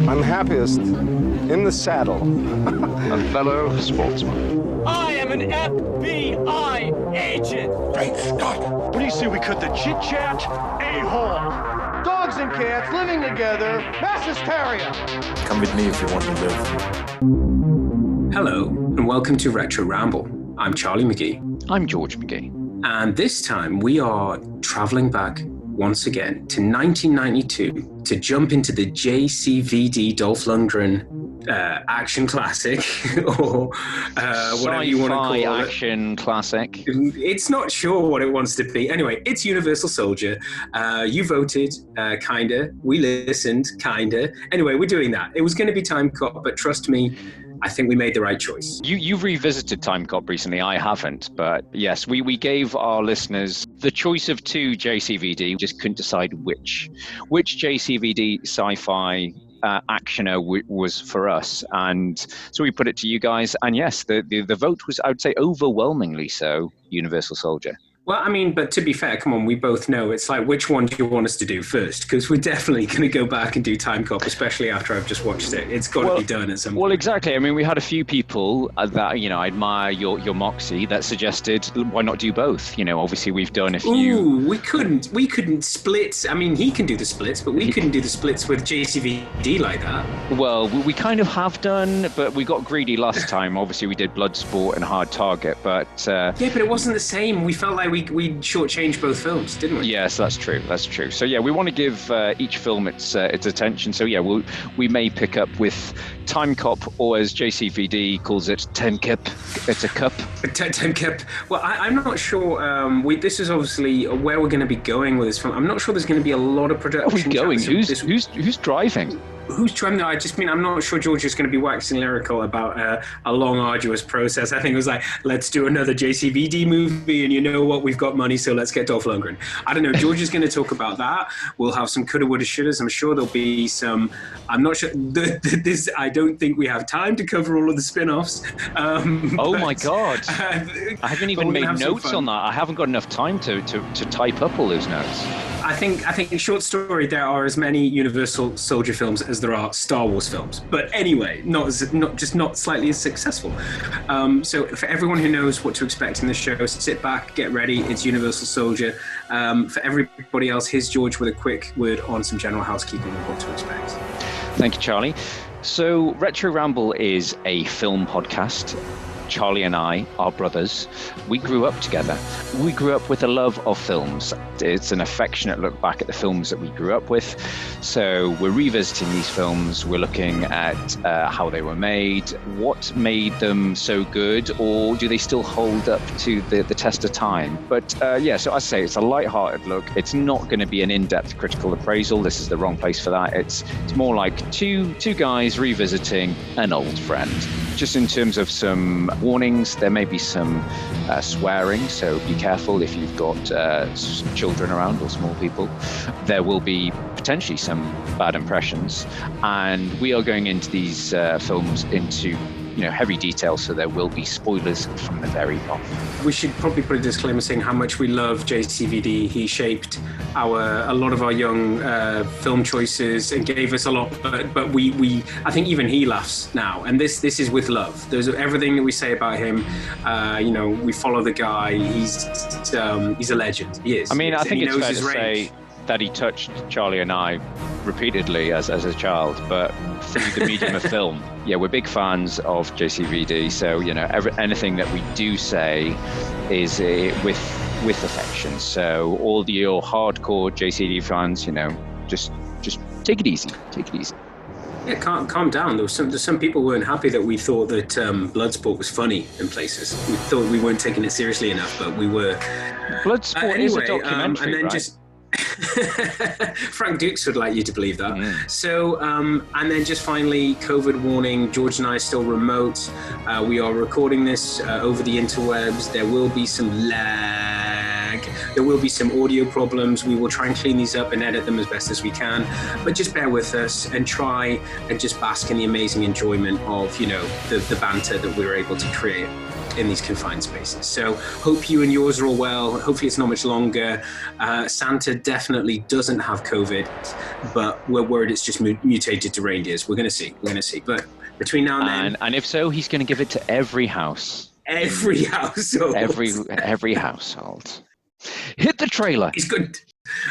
I'm happiest in the saddle. A fellow sportsman. I am an FBI agent. Great Scott! What do you say we cut the chit-chat? A-hole. Dogs and cats living together. Mass hysteria. Come with me if you want to live. Hello, and welcome to Retro Ramble. I'm Charlie McGee. I'm George McGee. And this time we are traveling back once again to 1992 to jump into the JCVD Dolph Lundgren action classic, or whatever you want to call it. Action classic. It's not sure what it wants to be. Anyway, it's Universal Soldier. You voted, kinda. We listened, kinda. Anyway, we're doing that. It was going to be Time Cop, but trust me, I think we made the right choice. You've revisited Time Cop recently. I haven't, but yes, we gave our listeners the choice of two JCVD. Just couldn't decide which JCVD sci-fi actioner was for us, and so we put it to you guys. And yes, the vote was, I would say, overwhelmingly so, Universal Soldier. Well, I mean, but to be fair, come on, we both know it's like, which one do you want us to do first? Because we're definitely going to go back and do Time Cop, especially after I've just watched it. It's got to be done at some point. Well, exactly. I mean, we had a few people that, I admire your moxie, that suggested, why not do both? Obviously we've done a few. Ooh, we couldn't split. I mean, he can do the splits, but we couldn't do the splits with JCVD like that. Well, we kind of have done, but we got greedy last time. Obviously, we did Bloodsport and Hard Target, but... yeah, but it wasn't the same. We felt like we shortchanged both films, didn't we? Yes, that's true. So yeah, we want to give each film its attention. So yeah, we may pick up with Time Cop, or as JCVD calls it, 10 Kip. It's a cup. 10 Kip. Well, I'm not sure. This is obviously where we're going to be going with this film. I'm not sure there's going to be a lot of production. Are we going? Who's driving? Who's driving? I just mean, I'm not sure George is going to be waxing lyrical about a long, arduous process. I think it was like, let's do another JCVD movie, and you know what? We've got money, so let's get Dolph Lundgren. I don't know. George is going to talk about that. We'll have some coulda, woulda, shouldas. I'm sure there'll be some. I'm not sure. I don't think we have time to cover all of the spin-offs. My God! I haven't even made notes on that. I haven't got enough time to type up all those notes. I think in short story, there are as many Universal Soldier films as there are Star Wars films. But anyway, not slightly as successful. So for everyone who knows what to expect in this show, sit back, get ready. It's Universal Soldier. For everybody else, here's George with a quick word on some general housekeeping of what to expect. Thank you, Charlie. So Retro Ramble is a film podcast. Charlie and I are brothers. We grew up together. We grew up with a love of films. It's an affectionate look back at the films that we grew up with. So we're revisiting these films. We're looking at how they were made, what made them so good, or do they still hold up to the test of time? But so I say it's a light-hearted look. It's not going to be an in-depth critical appraisal. This is the wrong place for that. It's more like two guys revisiting an old friend. Just in terms of some warnings, there may be some swearing, so be careful if you've got children around or small people. There will be potentially some bad impressions, and we are going into these films into heavy detail, so there will be spoilers from the very off. We should probably put a disclaimer saying how much we love JCVD. He shaped a lot of our young film choices and gave us a lot, but we I think even he laughs now, and this is with love. There's everything that we say about him. We follow the guy. He's a legend. He is. I mean, I think it's fair to say that he touched Charlie and I repeatedly as a child, but through the medium of film. Yeah, we're big fans of JCVD, so anything that we do say is with affection. So all your hardcore JCVD fans, just take it easy. Yeah, calm down. There's some people who weren't happy that we thought that Bloodsport was funny in places. We thought we weren't taking it seriously enough, but we were. Bloodsport is a documentary, and then right? just Frank Dukes would like you to believe that. So, and then just finally, COVID warning, George and I are still remote. We are recording this over the interwebs. There will be some lag. There will be some audio problems. We will try and clean these up and edit them as best as we can. But just bear with us and try and just bask in the amazing enjoyment of, the banter that we were able to create in these confined spaces. So hope you and yours are all well. Hopefully it's not much longer. Santa definitely doesn't have COVID, but we're worried it's just mutated to reindeers. We're going to see. But between now and then... And if so, he's going to give it to every house. Every household. Every household. Hit the trailer. He's good.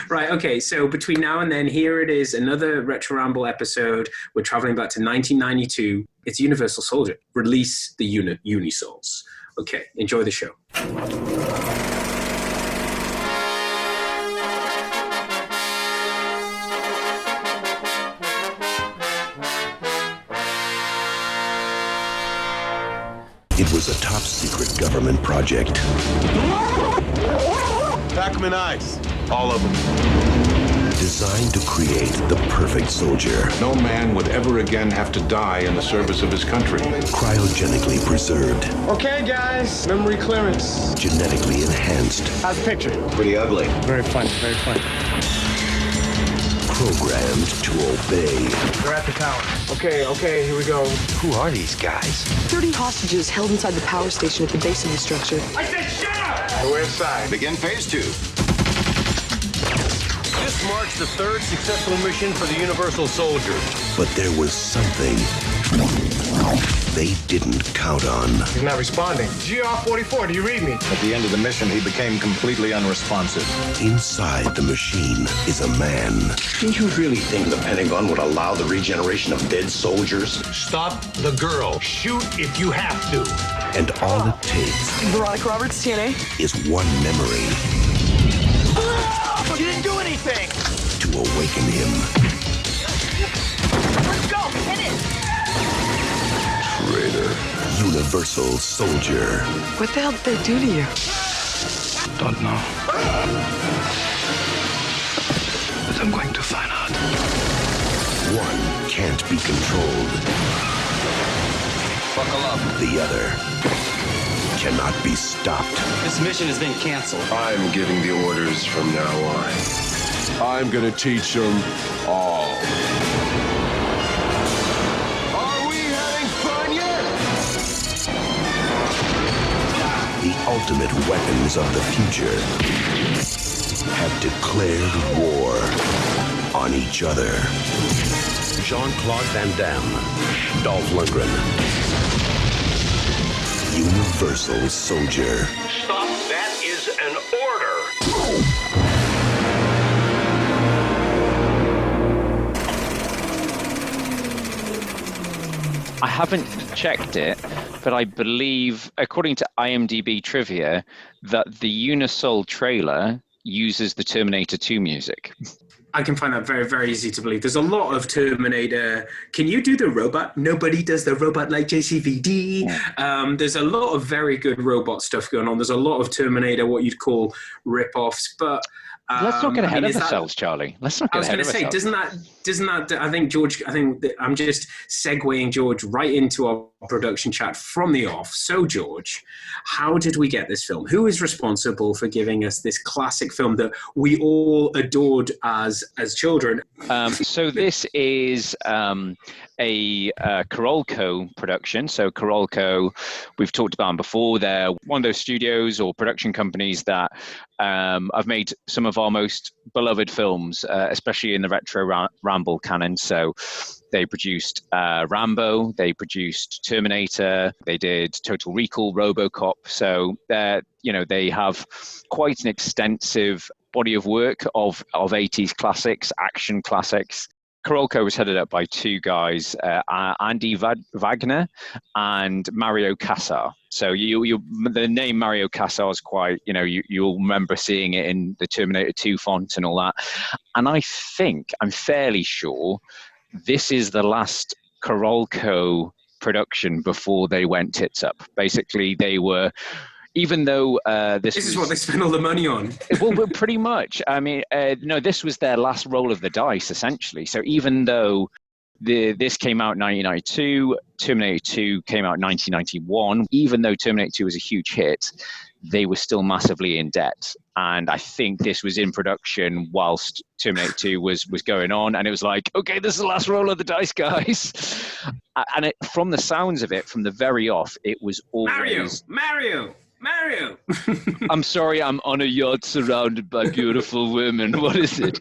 Right, okay, so between now and then, here it is, another Retro Ramble episode. We're traveling back to 1992. It's Universal Soldier. Release the Unisouls. Okay, enjoy the show. It was a top-secret government project. Pack 'em in ice. All of them. Designed to create the perfect soldier. No man would ever again have to die in the service of his country. Cryogenically preserved. Okay, guys, memory clearance. Genetically enhanced. How's the picture? Pretty ugly. Very fun, very fun. Programmed to obey. We're at the tower. Okay, here we go. Who are these guys? 30 hostages held inside the power station at the base of the structure. I said shut up! We're inside. Begin phase 2. This marks the third successful mission for the Universal Soldier. But there was something they didn't count on. He's not responding. GR-44, do you read me? At the end of the mission, he became completely unresponsive. Inside the machine is a man. Do you really think the Pentagon would allow the regeneration of dead soldiers? Stop the girl. Shoot if you have to. And all it takes Veronica Roberts, TNA. is one memory You didn't do anything! to awaken him. Let's go! Hit it! Traitor. Universal Soldier. What the hell did they do to you? Don't know. But I'm going to find out. One can't be controlled. Buckle up. The other cannot be stopped. This mission has been canceled. I'm giving the orders from now on. I'm gonna teach them all. Are we having fun yet? The ultimate weapons of the future have declared war on each other. Jean-Claude Van Damme, Dolph Lundgren. Universal Soldier. Stop. That is an order. I haven't checked it, but I believe, according to IMDb trivia, that the Unisol trailer uses the Terminator 2 music. I can find that very, very easy to believe. There's a lot of Terminator. Can you do the robot? Nobody does the robot like JCVD. There's a lot of very good robot stuff going on. There's a lot of Terminator, what you'd call rip-offs, but... Let's not get ahead of ourselves, Charlie. Let's not get ahead of ourselves. Doesn't that, I think, George, I'm just segueing George right into our production chat from the off. So, George, how did we get this film? Who is responsible for giving us this classic film that we all adored as children? So this is a Carolco production. So Carolco, we've talked about them before. They're one of those studios or production companies that have made some of our most beloved films, especially in the retro Ramble canon. So they produced Rambo, they produced Terminator, they did Total Recall, RoboCop. So they have quite an extensive body of work of 80s classics, action classics. Carolco was headed up by two guys, Andy Wagner and Mario Casar. So the name Mario Casar is quite, you'll remember seeing it in the Terminator 2 font and all that. And I'm fairly sure this is the last Carolco production before they went tits up. Basically, they were... Even though this is what they spent all the money on. Well, pretty much. I mean, no, this was their last roll of the dice, essentially. So even though this came out in 1992, Terminator 2 came out in 1991, even though Terminator 2 was a huge hit, they were still massively in debt. And I think this was in production whilst Terminator 2 was going on. And it was like, okay, this is the last roll of the dice, guys. And from the sounds of it, from the very off, it was always... Mario! I'm sorry, I'm on a yacht surrounded by beautiful women. What is it?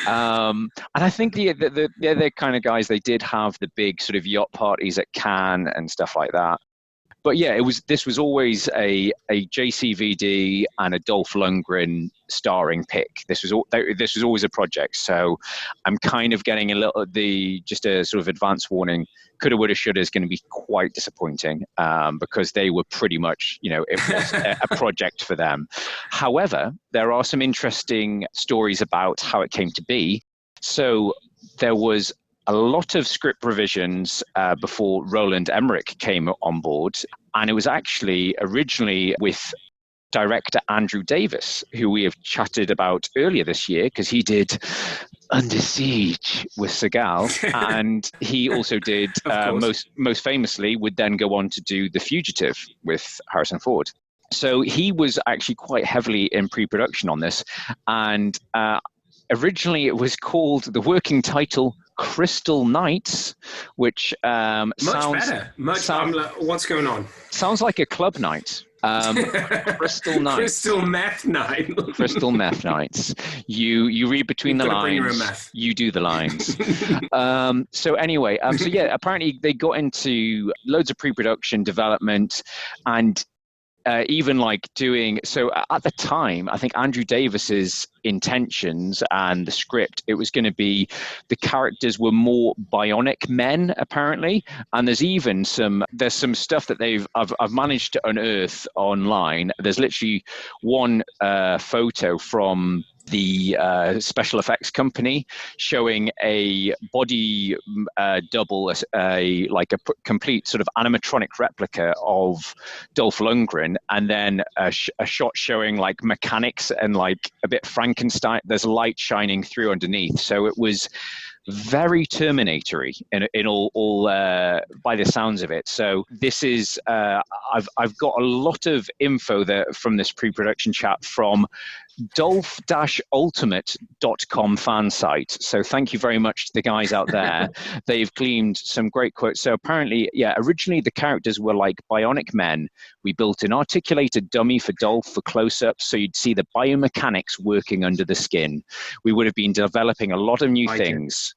And I think the kind of guys, they did have the big sort of yacht parties at Cannes and stuff like that. But yeah, this was always a JCVD and a Dolph Lundgren starring pick. This was always a project. So I'm kind of getting just a sort of advance warning. Coulda, woulda, shoulda is going to be quite disappointing because they were pretty much, it was a project for them. However, there are some interesting stories about how it came to be. So there was a lot of script revisions before Roland Emmerich came on board. And it was actually originally with director Andrew Davis, who we have chatted about earlier this year, because he did Under Siege with Seagal. And he also did, most famously, would then go on to do The Fugitive with Harrison Ford. So he was actually quite heavily in pre-production on this. And originally it was called, the working title, Crystal Knights, which what's going on? Sounds like a club night. Crystal Knights. Crystal Meth Night. Crystal Meth Nights. You read between the lines. You do the lines. So anyway, so yeah, apparently they got into loads of pre-production development and even like doing, so at the time, I think Andrew Davis's intentions and the script, it was going to be, the characters were more bionic men apparently, and there's some stuff that I've managed to unearth online. There's literally one photo from the special effects company showing a body double, like a complete sort of animatronic replica of Dolph Lundgren, and then a shot showing like mechanics and like a bit Frankenstein. There's light shining through underneath, so it was very Terminator-y in all by the sounds of it. So this is I've got a lot of info there from this pre-production chat from dolph-ultimate.com fan site. So thank you very much to the guys out there. They've gleaned some great quotes. So apparently, yeah, originally the characters were like bionic men. We built an articulated dummy for Dolph for close-ups, so you'd see the biomechanics working under the skin. We would have been developing a lot of new things.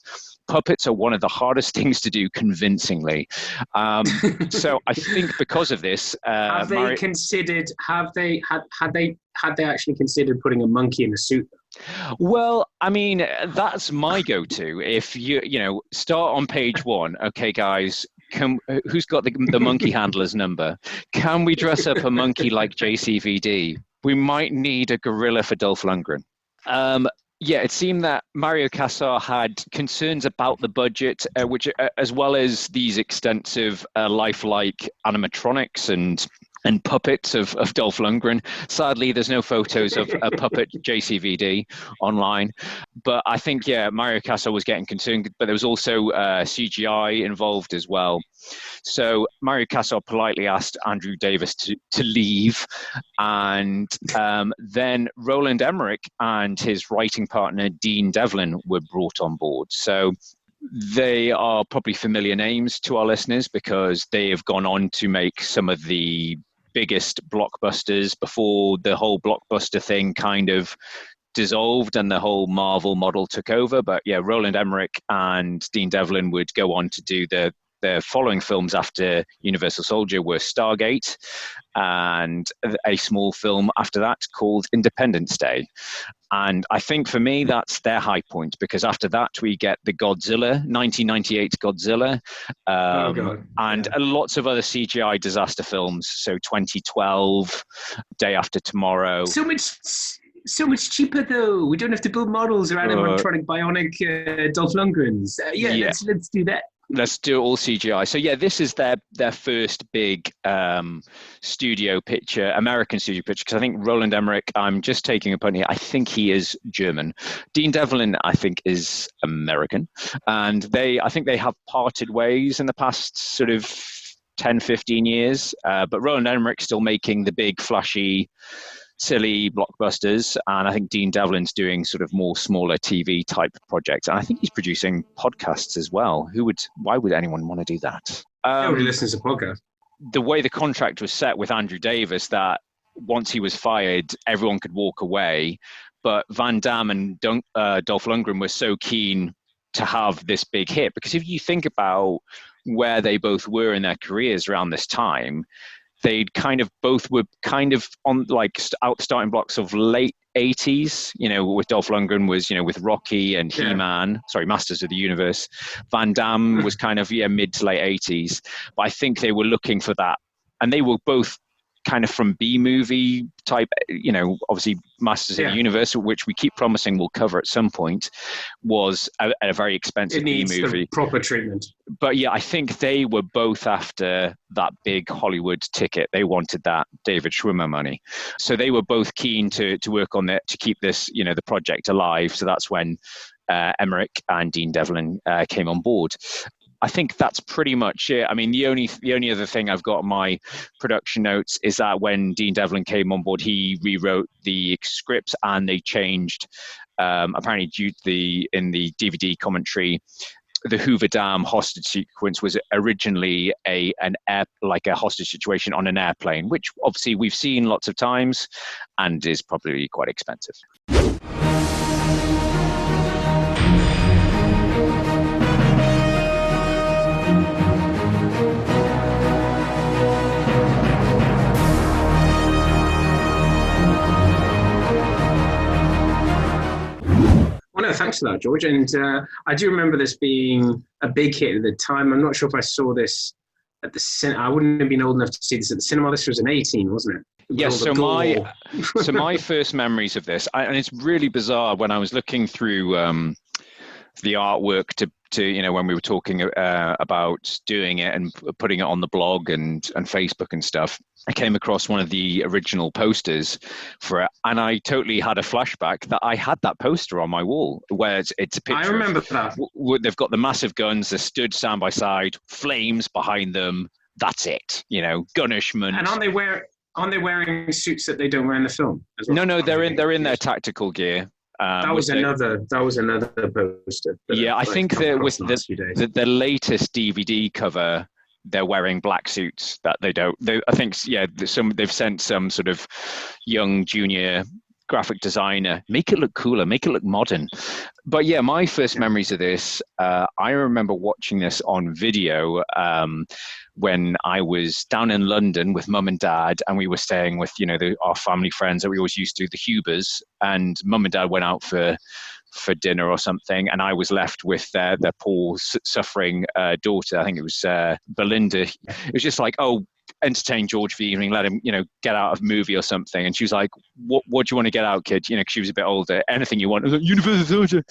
Puppets are one of the hardest things to do convincingly. So I think because of this, had they actually considered putting a monkey in a suit? Well, I mean, that's my go-to. If you start on page 1, okay, guys. Who's got the monkey handler's number? Can we dress up a monkey like JCVD? We might need a gorilla for Dolph Lundgren. Yeah, it seemed that Mario Casar had concerns about the budget, which, as well as these extensive lifelike animatronics and puppets of Dolph Lundgren. Sadly, there's no photos of a puppet JCVD online. But I think, yeah, Mario Casar was getting concerned, but there was also CGI involved as well. So Mario Casar politely asked Andrew Davis to leave. And then Roland Emmerich and his writing partner, Dean Devlin, were brought on board. So they are probably familiar names to our listeners because they have gone on to make some of the biggest blockbusters before the whole blockbuster thing kind of dissolved and the whole Marvel model took over. But yeah, Roland Emmerich and Dean Devlin would go on to do the following films after Universal Soldier were Stargate and a small film after that called Independence Day. And I think for me, that's their high point, because after that we get the Godzilla, 1998 Godzilla, and lots of other CGI disaster films. So 2012, Day After Tomorrow. So much cheaper though. We don't have to build models or animatronic bionic Dolph Lundgrens. Let's do that. Let's do all CGI. So yeah, this is their first big studio picture, American studio picture, because I think Roland Emmerich, I'm just taking a punt here, I think he is German. Dean Devlin, I think, is American. And I think they have parted ways in the past sort of 10, 15 years. But Roland Emmerich still making the big flashy silly blockbusters, and I think Dean Devlin's doing sort of more smaller TV type projects, and I think he's producing podcasts as well. Why would anyone want to do that? Nobody listens to podcasts. The way the contract was set with Andrew Davis, that once he was fired, everyone could walk away, but Van Damme and Dolph Lundgren were so keen to have this big hit, because if you think about where they both were in their careers around this time, both were on like out starting blocks of late 80s, with Dolph Lundgren was, with Rocky and He-Man, Masters of the Universe. Van Damme was kind of, mid to late 80s. But I think they were looking for that. And they were both kind of from B-movie type, obviously Masters of the Universe, which we keep promising we'll cover at some point, was a very expensive B-movie. It needs proper treatment. But yeah, I think they were both after that big Hollywood ticket. They wanted that David Schwimmer money. So they were both keen to work on it, to keep this, the project alive. So that's when Emmerich and Dean Devlin came on board. I think that's pretty much it. I mean, the only other thing I've got on my production notes is that when Dean Devlin came on board, he rewrote the script, and they changed, apparently in the DVD commentary, the Hoover Dam hostage sequence was originally a hostage situation on an airplane, which obviously we've seen lots of times and is probably quite expensive. Well, no, thanks for that, George. And I do remember this being a big hit at the time. I'm not sure if I saw this at the cinema. I wouldn't have been old enough to see this at the cinema. This was in 2018, wasn't it? Yes. So my first memories of this, and it's really bizarre when I was looking through the artwork to when we were talking about doing it and putting it on the blog and Facebook and stuff, I came across one of the original posters for it, and I totally had a flashback that I had that poster on my wall, where it's a picture. I remember that. They've got the massive guns, they're stood side by side, flames behind them. That's it, gunishment. And aren't they wearing suits that they don't wear in the film as well? No, they're in their tactical gear. That was another poster. Yeah, I think that with the latest DVD cover, they're wearing black suits that they don't. I think they've sent some sort of young junior graphic designer, make it look cooler, make it look modern. But yeah, my first memories of this, I remember watching this on video when I was down in London with mum and dad, and we were staying with our family friends that we always used to, the Hubers, and mum and dad went out for dinner or something, and I was left with their poor suffering daughter. I think it was Belinda. It was just like, oh, entertain George for the evening, let him get out of a movie or something. And she was like, what do you want to get out, kid? Because she was a bit older. Anything you want. I was like, Universal Soldier.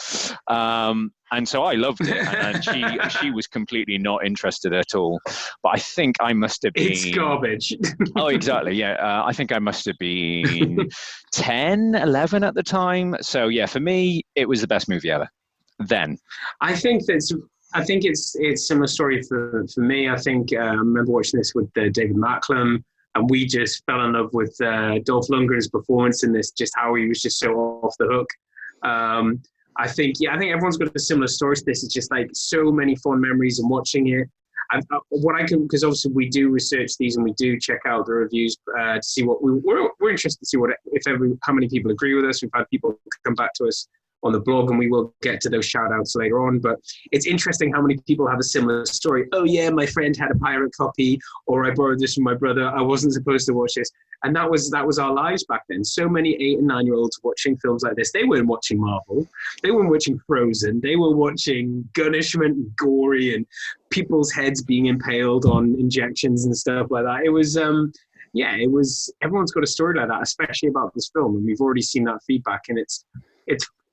And so I loved it, and she was completely not interested at all. But I think I must have been... It's garbage. Oh, exactly, yeah. I think I must have been 10, 11 at the time. So yeah, for me, it was the best movie ever. Then. I think it's a similar story for me. I think I remember watching this with David Macklem, and we just fell in love with Dolph Lundgren's performance in this, just how he was just so off the hook. I think everyone's got a similar story to this. It's just like so many fond memories and watching it. Because obviously we do research these and we do check out the reviews to see what we're interested to see how many people agree with us. We've had people come back to us on the blog, and we will get to those shout outs later on. But it's interesting how many people have a similar story. Oh yeah, my friend had a pirate copy, or I borrowed this from my brother. I wasn't supposed to watch this. And that was our lives back then. So many 8 and 9-year-olds watching films like this. They weren't watching Marvel. They weren't watching Frozen. They were watching gunishment and gory and people's heads being impaled on injections and stuff like that. It was, everyone's got a story like that, especially about this film. And we've already seen that feedback. And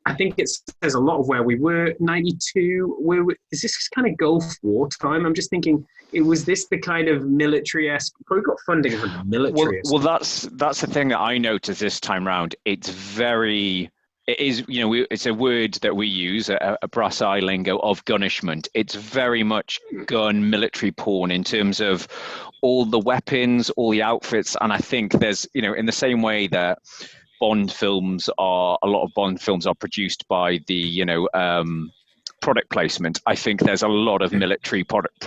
I think it says a lot of where we were. 92, is this kind of Gulf War time? I'm just thinking, was this the kind of military-esque, probably got funding from the military? Well, that's the thing that I noticed this time round. It's very it is, it's a word that we use, a brass eye lingo of gunishment. It's very much gun military porn in terms of all the weapons, all the outfits. And I think there's, in the same way that a lot of Bond films are produced by the, product placement. I think there's a lot of military product,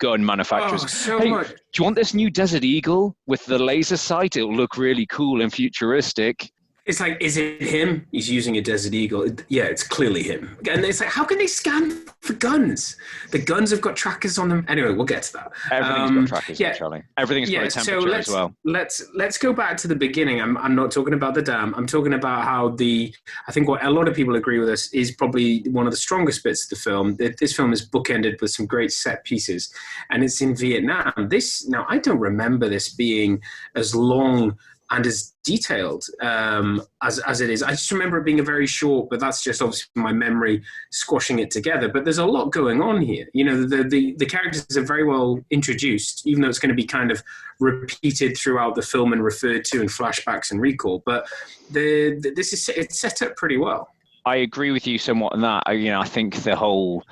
gun manufacturers. Oh, so hey, much. do you want this new Desert Eagle with the laser sight? It'll look really cool and futuristic. It's like, is it him? He's using a Desert Eagle. Yeah, it's clearly him. And it's like, how can they scan for guns? The guns have got trackers on them. Anyway, we'll get to that. Everything's got trackers, Charlie. Everything's got a temperature as well. Let's go back to the beginning. I'm not talking about the dam. I'm talking about how I think what a lot of people agree with us is probably one of the strongest bits of the film. This film is bookended with some great set pieces, and it's in Vietnam. Now, I don't remember this being as long and as detailed as it is. I just remember it being a very short, but that's just obviously my memory squashing it together. But there's a lot going on here. The characters are very well introduced, even though it's going to be kind of repeated throughout the film and referred to in flashbacks and recall. But it's set up pretty well. I agree with you somewhat on that. I think the whole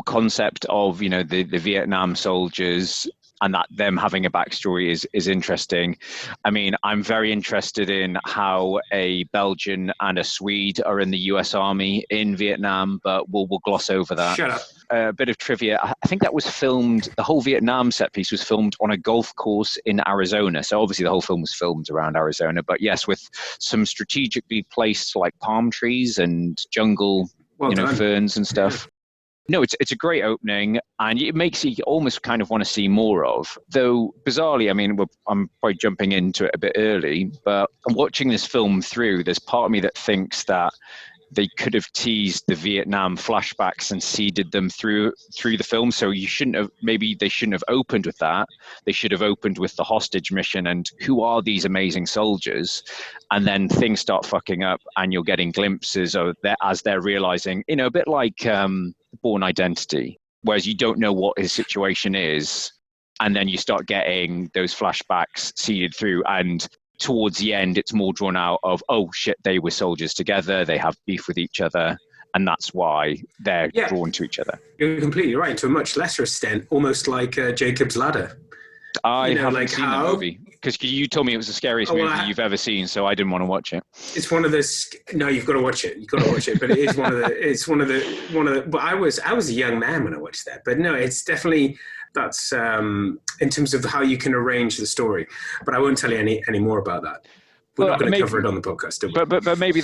concept of the Vietnam soldiers and that them having a backstory is interesting. I mean, I'm very interested in how a Belgian and a Swede are in the US Army in Vietnam, but we'll gloss over that. Shut up. A bit of trivia. I think that was filmed, the whole Vietnam set piece was filmed on a golf course in Arizona. So obviously the whole film was filmed around Arizona, but yes, with some strategically placed like palm trees and jungle, ferns and stuff. No, it's a great opening, and it makes you almost kind of want to see more of. Though, bizarrely, I mean, I'm probably jumping into it a bit early, but watching this film through, there's part of me that thinks that they could have teased the Vietnam flashbacks and seeded them through the film. So they shouldn't have opened with that. They should have opened with the hostage mission and who are these amazing soldiers? And then things start fucking up and you're getting glimpses of that as they're realizing, a bit like Born Identity, whereas you don't know what his situation is. And then you start getting those flashbacks seeded through, and towards the end, it's more drawn out of, oh shit, they were soldiers together, they have beef with each other, and that's why they're drawn to each other. You're completely right, to a much lesser extent, almost like Jacob's Ladder. I haven't seen that movie, because you told me it was the scariest movie you've ever seen, so I didn't want to watch it. It's one of the. No, you've got to watch it. You've got to watch it. But it is one of the. It's one of the. But I was a young man when I watched that. But no, it's definitely that's in terms of how you can arrange the story. But I won't tell you any more about that. We're not going to cover it on the podcast, do we? But maybe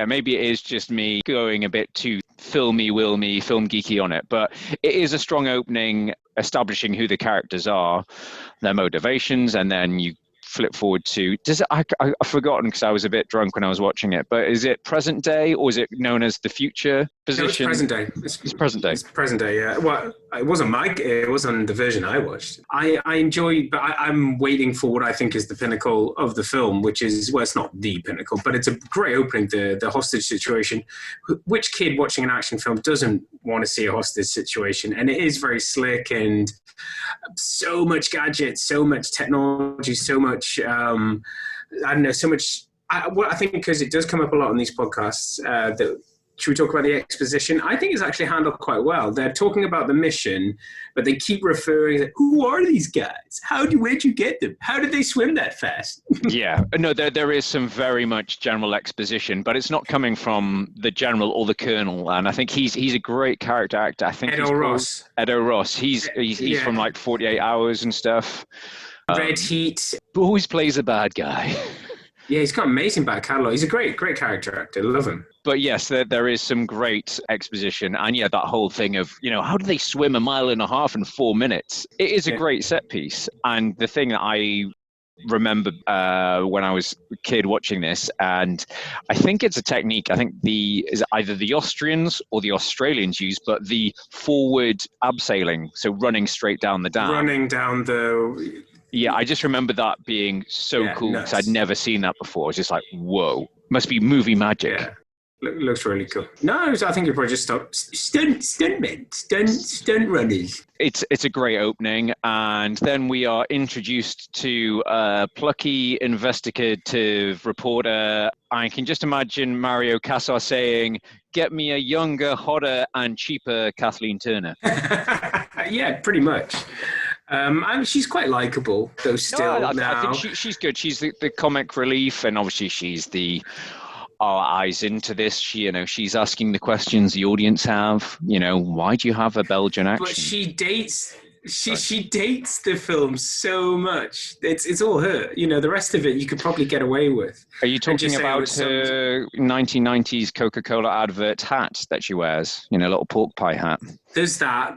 maybe it is just me going a bit too film geeky on it. But it is a strong opening, establishing who the characters are, their motivations, and then you flip forward to, I've forgotten because I was a bit drunk when I was watching it, but is it present day or is it known as the future position? No, it's present day. It's present day. It's present day, yeah. Well, it wasn't it wasn't the version I watched. I enjoyed, but I'm waiting for what I think is the pinnacle of the film, which is, well, it's not the pinnacle, but it's a great opening, the hostage situation. Which kid watching an action film doesn't want to see a hostage situation? And it is very slick and so much gadgets, so much technology, so much, so much. I think because it does come up a lot on these podcasts, should we talk about the exposition? I think it's actually handled quite well. They're talking about the mission, but they keep referring to, who are these guys? Where'd you get them? How did they swim that fast? Yeah, no, there is some very much general exposition, but it's not coming from the general or the colonel. And I think he's a great character actor. I think Edo Ross. He's from like 48 Hours and stuff. Red Heat. Always plays a bad guy. Yeah, he's got an amazing back catalogue. He's a great character actor. Love him. But yes, there is some great exposition. And yeah, that whole thing of, how do they swim 1.5 miles in 4 minutes? It is a great set piece. And the thing that I remember when I was a kid watching this, and I think it's a technique, I think is either the Austrians or the Australians use, but the forward abseiling, so running straight down the dam. Running down the... Yeah, I just remember that being so cool because I'd never seen that before. I was just like, whoa, must be movie magic. Yeah. Looks really cool. No, I think you probably just stop stunt runners. It's a great opening, and then we are introduced to a plucky investigative reporter. I can just imagine Mario Casar saying, "Get me a younger, hotter, and cheaper Kathleen Turner." Yeah, pretty much. And she's quite likable, though. Still, I think she's good. She's the comic relief, and obviously she's our eyes into this. She's asking the questions the audience have. Why do you have a Belgian accent? But she dates the film so much. It's all her. The rest of it you could probably get away with. Are you talking about her 1990s Coca-Cola advert hat that she wears? Little pork pie hat. There's that.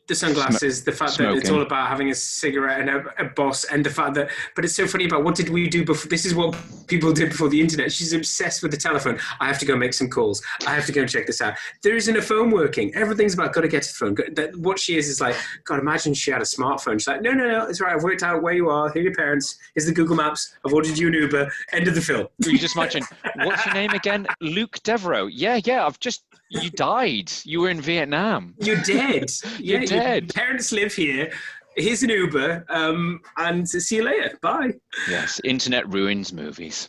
The sunglasses, the fact that it's all about having a cigarette and a boss, and the fact that, but it's so funny about what did we do before? This is what people did before the internet. She's obsessed with the telephone. I have to go make some calls. I have to go and check this out. There isn't a phone working. Everything's about got to get to the phone. What she is like, God, imagine she had a smartphone. She's like, no, it's right. I've worked out where you are. Here are your parents. Here's the Google Maps. I've ordered you an Uber. End of the film. You just imagine, what's your name again? Luke Devereaux. Yeah. You died. You were in Vietnam. You're dead. You're dead. Your parents live here. Here's an Uber. And see you later. Bye. Yes, internet ruins movies.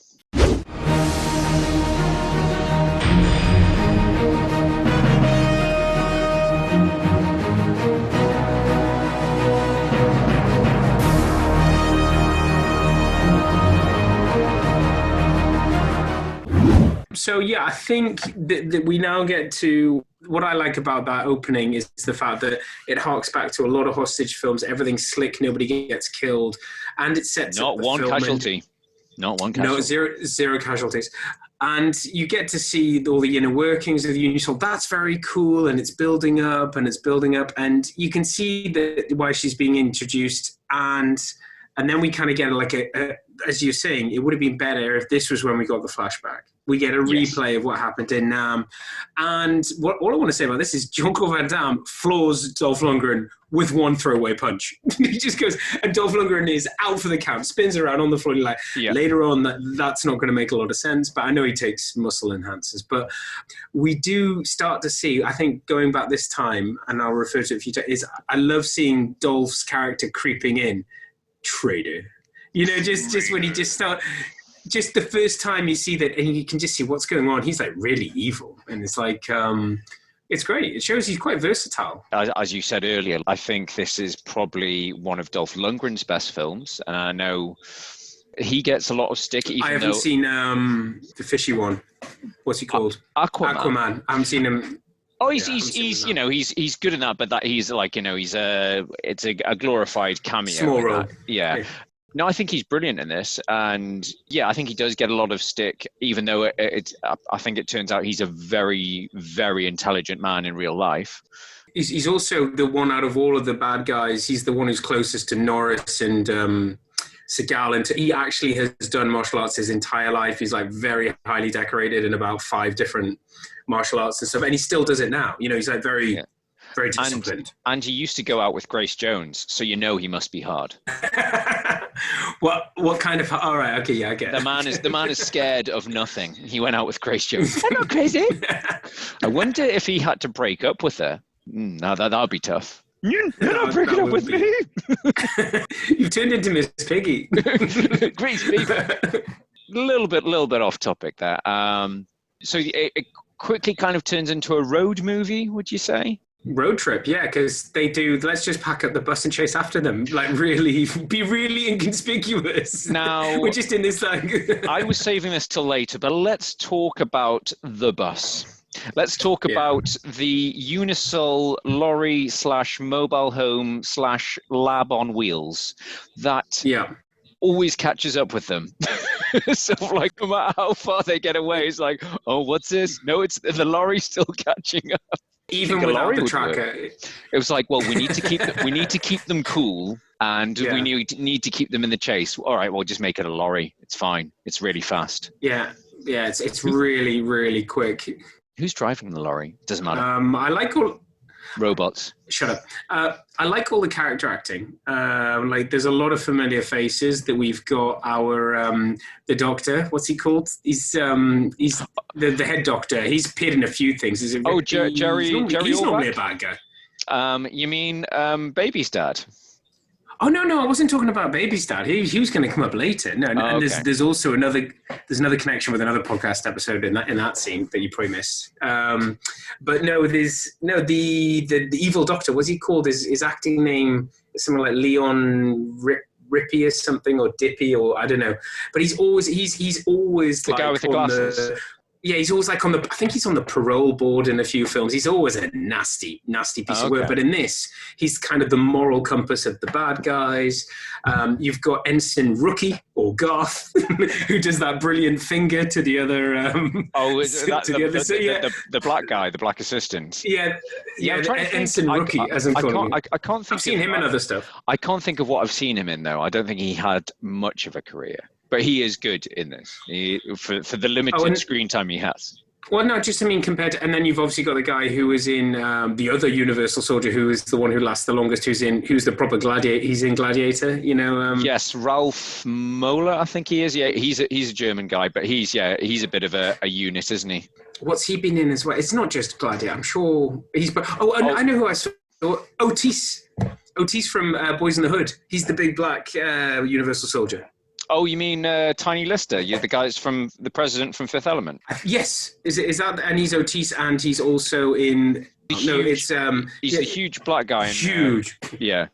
So yeah, I think that we now get to what I like about that opening is the fact that it harks back to a lot of hostage films. Everything's slick, nobody gets killed, and it sets not up the one film casualty. Not one casualty. No, zero casualties. And you get to see all the inner workings of the Union. So that's very cool, and it's building up, and you can see that why she's being introduced, and then we kind of get like as you're saying, it would have been better if this was when we got the flashback. We get a replay of what happened in Nam. And all I want to say about this is Jean-Claude Van Damme floors Dolph Lundgren with one throwaway punch. He just goes, and Dolph Lundgren is out for the count, spins around on the floor. Like, later on, that's not going to make a lot of sense, but I know he takes muscle enhancers. But we do start to see, I think, going back this time, and I'll refer to it a few times, is I love seeing Dolph's character creeping in. Traitor. Just when he just the first time you see that, and you can just see what's going on, he's like really evil, and it's like it's great. It shows he's quite versatile. As you said earlier, I think this is probably one of Dolph Lundgren's best films, and I know he gets a lot of stick. I haven't seen the fishy one. What's he called? Aquaman. I haven't seen him. Oh, he's good in that, but that he's like, it's a glorified cameo. Small role. Yeah. No, I think he's brilliant in this, and I think he does get a lot of stick, even though I think it turns out he's a very, very intelligent man in real life. He's also the one out of all of the bad guys. He's the one who's closest to Norris and Seagal, and he actually has done martial arts his entire life. He's like very highly decorated in about 5 different martial arts and stuff, and he still does it now. He's like very disciplined. And he used to go out with Grace Jones, so he must be hard. What kind of? All right, okay, yeah, I get it. The man is scared of nothing. He went out with Grace Jones. I'm not crazy. I wonder if he had to break up with her. No, that'd be tough. You're not breaking up with me. You've turned into Miss Piggy. Grace Beaver. Little bit off topic there. So it quickly kind of turns into a road movie, would you say? Road trip, yeah, because they do. Let's just pack up the bus and chase after them. Like, really, be really inconspicuous. Now, we're just in this like. I was saving this till later, but let's talk about the bus. Let's talk about the Unisol lorry / mobile home / lab on wheels that always catches up with them. So, like, no matter how far they get away, it's like, oh, what's this? No, it's the lorry still catching up. Even without the tracker, it was like, well, we need to keep them cool, and we need to keep them in the chase. All right, well, just make it a lorry. It's fine. It's really fast. Yeah, it's really, really quick. Who's driving the lorry? Doesn't matter. I like all. Robots. Shut up. I like all the character acting. Like, there's a lot of familiar faces that we've got. The doctor, what's he called? He's the head doctor. He's appeared in a few things. Jerry He's normally a Orbach? bad guy. You mean Baby's dad? Oh no, I wasn't talking about Baby's dad. He was going to come up later. No, and okay. there's also another connection with another podcast episode in that scene that you probably missed. But no, the evil doctor. What's he called? His acting name is something like Leon Rippy or something, or Dippy, or I don't know. But he's always the like guy with the glasses. Yeah, he's always like I think he's on the parole board in a few films. He's always a nasty piece of work. But in this, he's kind of the moral compass of the bad guys. You've got Ensign Rookie, or Garth, who does that brilliant finger to the other. The black guy, the black assistant. Yeah, Ensign Rookie, as I'm calling him. I can't think. I've seen him in other stuff. I can't think of what I've seen him in, though. I don't think he had much of a career. But he is good in this for the limited screen time he has. Well, no, just compared to, and then you've obviously got the guy who was in the other Universal Soldier, who is the one who lasts the longest, who's the proper Gladiator. He's in Gladiator, Yes, Ralph Moeller, I think he is. Yeah, he's a German guy, but he's a bit of a unit, isn't he? What's he been in as well? It's not just Gladiator. I'm sure he's. I know who I saw. Otis from Boys in the Hood. He's the big black Universal Soldier. Oh, you mean Tiny Lister? You're the guy that's from the president from Fifth Element. Yes, is that? And he's Otis, and he's also in. He's the huge black guy. Huge. Yeah,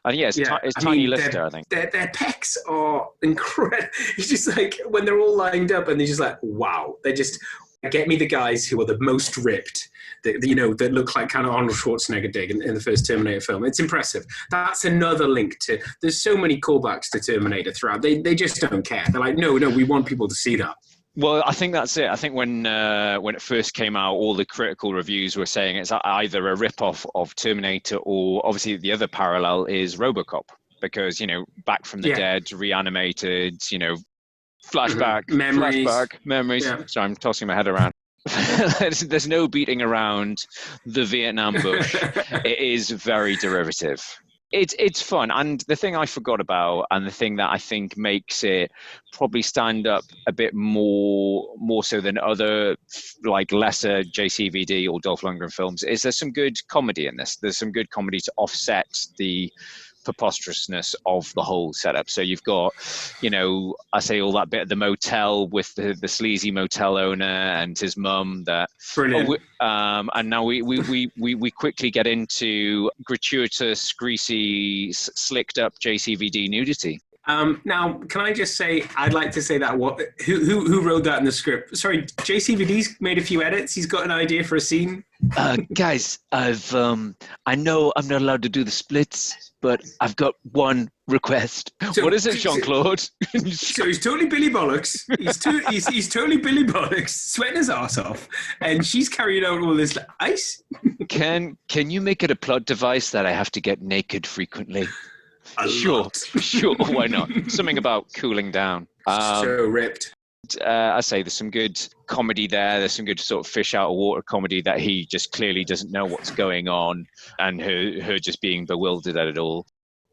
and it's Tiny Lister, I think. Their pecs are incredible. It's just like when they're all lined up, and they're just like, wow. They just get me the guys who are the most ripped. That look like kind of Arnold Schwarzenegger did in the first Terminator film. It's impressive. That's another link to. There's so many callbacks to Terminator throughout. They just don't care. They're like, no, we want people to see that. Well, I think that's it. I think when it first came out, all the critical reviews were saying it's either a rip-off of Terminator, or obviously the other parallel is RoboCop, because back from the dead, reanimated, flashback memories. Yeah. Sorry, I'm tossing my head around. There's no beating around the Vietnam bush. It is very derivative. It's fun, and the thing I forgot about, and the thing that I think makes it probably stand up a bit more so than other like lesser JCVD or Dolph Lundgren films, is there's some good comedy in this. There's some good comedy to offset the preposterousness of the whole setup. So you've got, I say all that bit at the motel with the sleazy motel owner and his mum. That brilliant. And now we quickly get into gratuitous, greasy, slicked up JCVD nudity. Now, can I just say, I'd like to say that who wrote that in the script? Sorry, JCVD's made a few edits. He's got an idea for a scene. Guys, I know I'm not allowed to do the splits, but I've got one request. What is it, Jean-Claude? So he's totally Billy Bollocks. He's totally Billy Bollocks, sweating his ass off, and she's carrying out all this ice. Can you make it a plot device that I have to get naked frequently? Sure, why not? Something about cooling down. So ripped. I say there's some good comedy there. There's some good sort of fish out of water comedy that he just clearly doesn't know what's going on, and her just being bewildered at it all.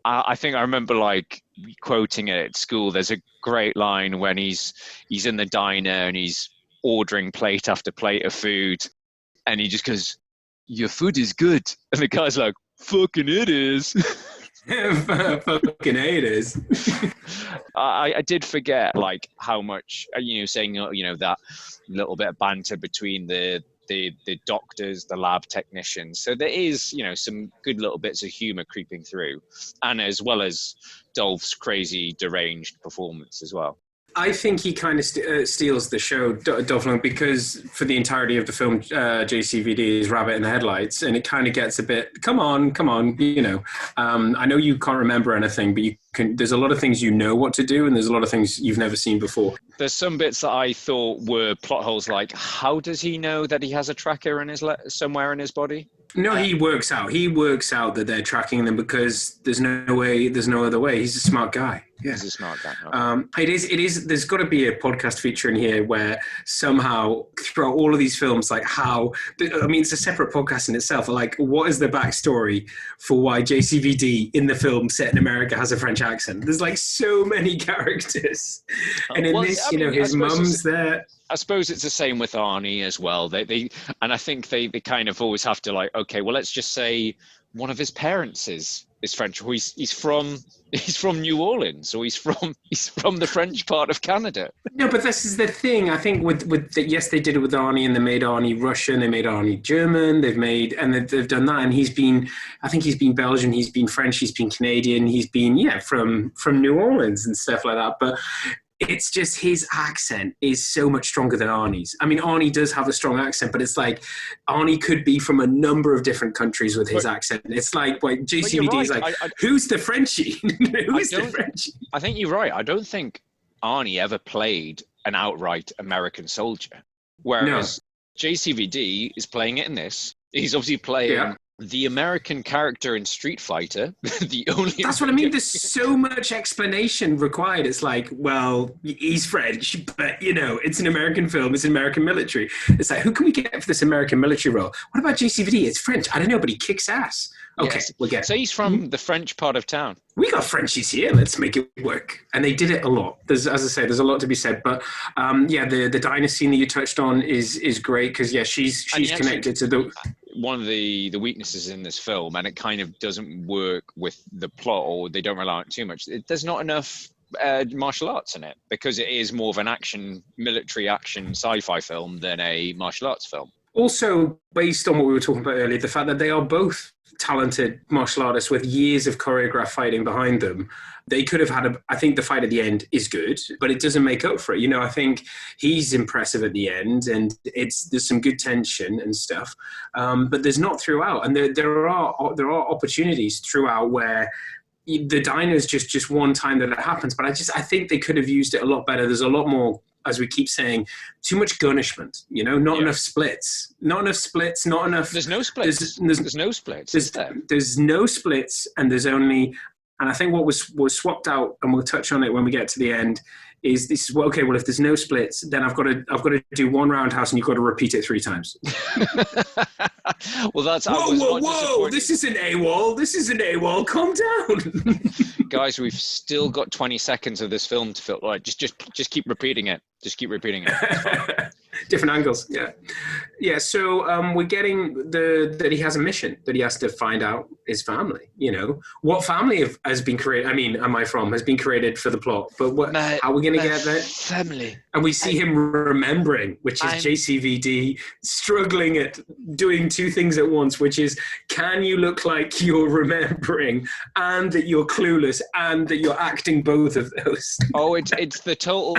I think I remember like quoting it at school. There's a great line when he's in the diner and he's ordering plate after plate of food, and he just goes, "Your food is good," and the guy's like, "Fucking it is." Fucking haters. I did forget like how much saying that little bit of banter between the doctors, the lab technicians. So there is some good little bits of humor creeping through, and as well as Dolph's crazy deranged performance as well. I think he kind of steals the show, Dolph Lundgren, because for the entirety of the film, JCVD is rabbit in the headlights, and it kind of gets a bit, come on. I know you can't remember anything, but there's a lot of things what to do, and there's a lot of things you've never seen before. There's some bits that I thought were plot holes, like how does he know that he has a tracker in his somewhere in his body? No, he works out that they're tracking them because there's no other way. He's a smart guy. Yeah. Is this not that? Okay. It is. There's got to be a podcast feature in here where somehow throughout all of these films, like it's a separate podcast in itself. Like, what is the backstory for why JCVD in the film set in America has a French accent? There's like so many characters, and in his mum's there. I suppose it's the same with Arnie as well. They and I think they kind of always have to, like, okay, well, let's just say one of his parents is French, or he's from New Orleans, or he's from the French part of Canada. No, but this is the thing. I think yes, they did it with Arnie, and they made Arnie Russian, they made Arnie German, they've done that, and he's been Belgian, he's been French, he's been Canadian, he's been from New Orleans and stuff like that. But it's just his accent is so much stronger than Arnie's. I mean, Arnie does have a strong accent, but it's like Arnie could be from a number of different countries with his accent. It's like JCVD is like, who's the Frenchie? Who's the Frenchie? I think you're right. I don't think Arnie ever played an outright American soldier, whereas JCVD is playing it in this. He's obviously playing the American character in Street Fighter. That's what I mean. There's so much explanation required. It's like, well, he's French, but it's an American film. It's an American military. It's like, who can we get for this American military role? What about JCVD? It's French. I don't know, but he kicks ass. Okay, yes. We'll get it. So he's from the French part of town. We got Frenchies here. Let's make it work. And they did it a lot. As I say, there's a lot to be said. But the diner scene that you touched on is great because she's connected to the. One of the weaknesses in this film, and it kind of doesn't work with the plot, or they don't rely on it too much. There's not enough martial arts in it because it is more of an military action sci-fi film than a martial arts film. Also, based on what we were talking about earlier, the fact that they are both talented martial artists with years of choreographed fighting behind them, they could have had I think the fight at the end is good, but it doesn't make up for it. I think he's impressive at the end, and there's some good tension and stuff, but there's not throughout. And there are opportunities throughout where the diner is just one time that it happens, but I think they could have used it a lot better. There's a lot more, as we keep saying, too much gunishment, not enough splits, not enough. There's no splits. There's no splits. There's no splits, and there's only, and I think what was swapped out, and we'll touch on it when we get to the end, is this, well, okay, well, if there's no splits, then I've got to do one roundhouse and you've got to repeat it 3 times. Well, that's... Whoa, this isn't AWOL. This isn't AWOL. Calm down. Guys, we've still got 20 seconds of this film to fill. Right, just keep repeating it. Just keep repeating it. Different angles, yeah. So we're getting that he has a mission that he has to find out his family. What family has been created? I mean, has been created for the plot? But how are we going to get there? Family. And we see him remembering, which is JCVD struggling at doing 2 things at once, which is, can you look like you're remembering, and that you're clueless, and that you're acting both of those? Oh, it's the total.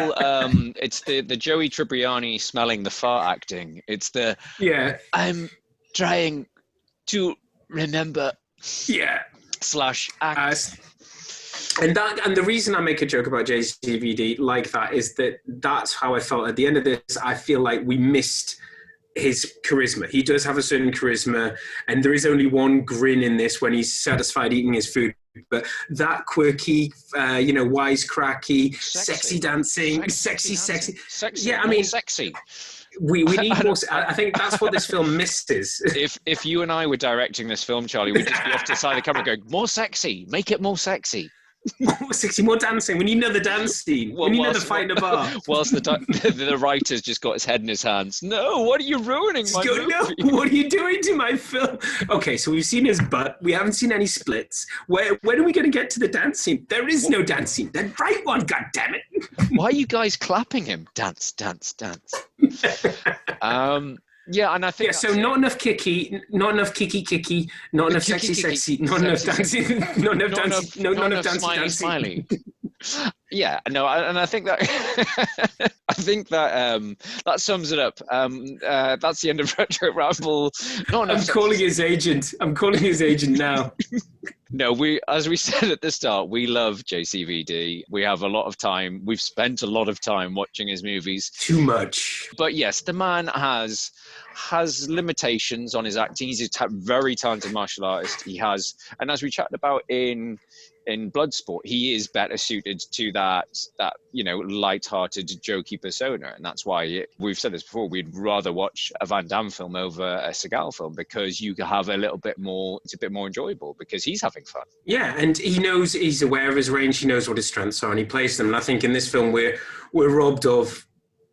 It's the Joey Tribbiani smelling the fart acting. It's the I'm trying to remember. Yeah. / act. And the reason I make a joke about JCVD like that is that's how I felt at the end of this. I feel like we missed his charisma. He does have a certain charisma, and there is only one grin in this when he's satisfied eating his food. But that quirky, wisecracky, sexy dancing, sexy. Yeah, I mean, sexy. We need more. I think that's what this film misses. If you and I were directing this film, Charlie, we'd just be off to the side of the camera going, more sexy, make it more sexy. More sexy, more dancing. We need another dance scene. We need another fight in a bar. Whilst the writer's just got his head in his hands. No, what are you ruining my movie? No, what are you doing to my film? Okay, so we've seen his butt. We haven't seen any splits. When are we going to get to the dance scene? There is no dance scene. The right one, goddammit. Why are you guys clapping him? Dance, dance, dance. Yeah, and I think so. Not enough kicky, not enough kicky, not enough sexy, not enough dancing, not enough dancing, not enough dancing. Smiley. Yeah, no, and I think that that sums it up. That's the end of Retro Ramble. I'm calling his agent now. No, as we said at the start, we love JCVD. We have a lot of time. We've spent a lot of time watching his movies. Too much. But yes, the man has limitations on his acting. He's a very talented martial artist. He has, and as we chatted about in Bloodsport, he is better suited to that light-hearted, jokey persona, and that's why we've said this before. We'd rather watch a Van Damme film over a Seagal film because you have a little bit more. It's a bit more enjoyable because he's having fun. Yeah, and he's aware of his range. He knows what his strengths are, and he plays them. And I think in this film we're robbed of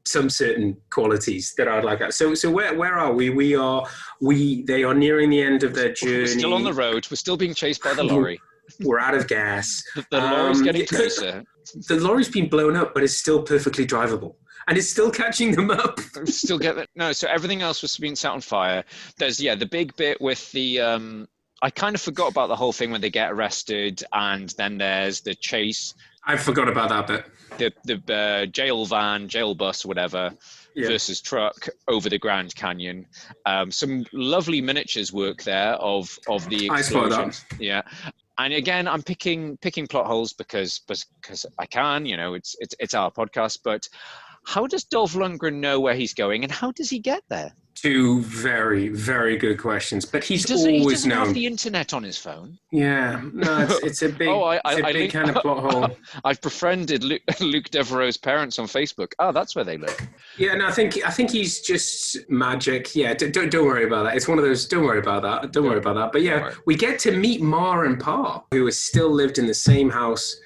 some certain qualities that I'd like that. So where are we? They are nearing the end of their journey. We're still on the road. We're still being chased by the lorry. We're out of gas. The lorry's getting closer. The lorry's been blown up, but it's still perfectly drivable. And it's still catching them up. Still get that? No, so everything else was being set on fire. There's, the big bit with the... I kind of forgot about the whole thing when they get arrested, and then there's the chase. I forgot about that bit. The jail bus, whatever, versus truck over the Grand Canyon. Some lovely miniatures work there of the explosion. I spotted that. Yeah. And again, I'm picking plot holes because I can, it's our podcast. But how does Dolph Lundgren know where he's going, and how does he get there? Two very, very good questions. But he doesn't known. have the internet on his phone. Yeah, no, it's a big, big kind of plot hole. I've befriended Luke Devereaux's parents on Facebook. Oh, that's where they live. Yeah, no, I think he's just magic. Yeah, don't worry about that. It's one of those. Don't worry about that. Don't worry about that. But yeah, we get to meet Ma and Pa, who has still lived in the same house,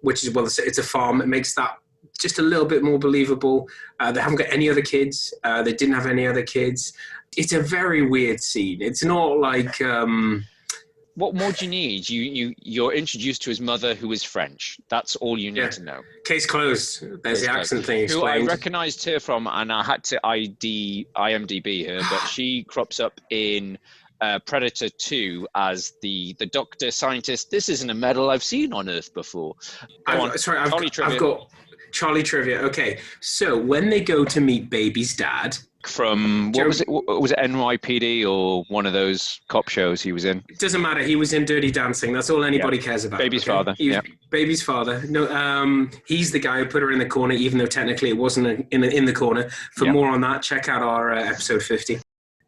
which is it's a farm. It makes that just a little bit more believable. They haven't got any other kids. They didn't have any other kids. It's a very weird scene. It's not like... What more do you need? You're introduced to his mother, who is French. That's all you need to know. Case closed. There's the accent thing explained. Who I recognised her from, and I had to IMDb her, but she crops up in... Predator 2 as the doctor scientist. This isn't a medal I've seen on Earth before. I've got Charlie Trivia. Okay, so when they go to meet Baby's dad from was it NYPD or one of those cop shows he was in? It doesn't matter. He was in Dirty Dancing. That's all anybody cares about. Baby's father. Baby's father. No, he's the guy who put her in the corner, even though technically it wasn't in the corner. For more on that, check out our episode 50.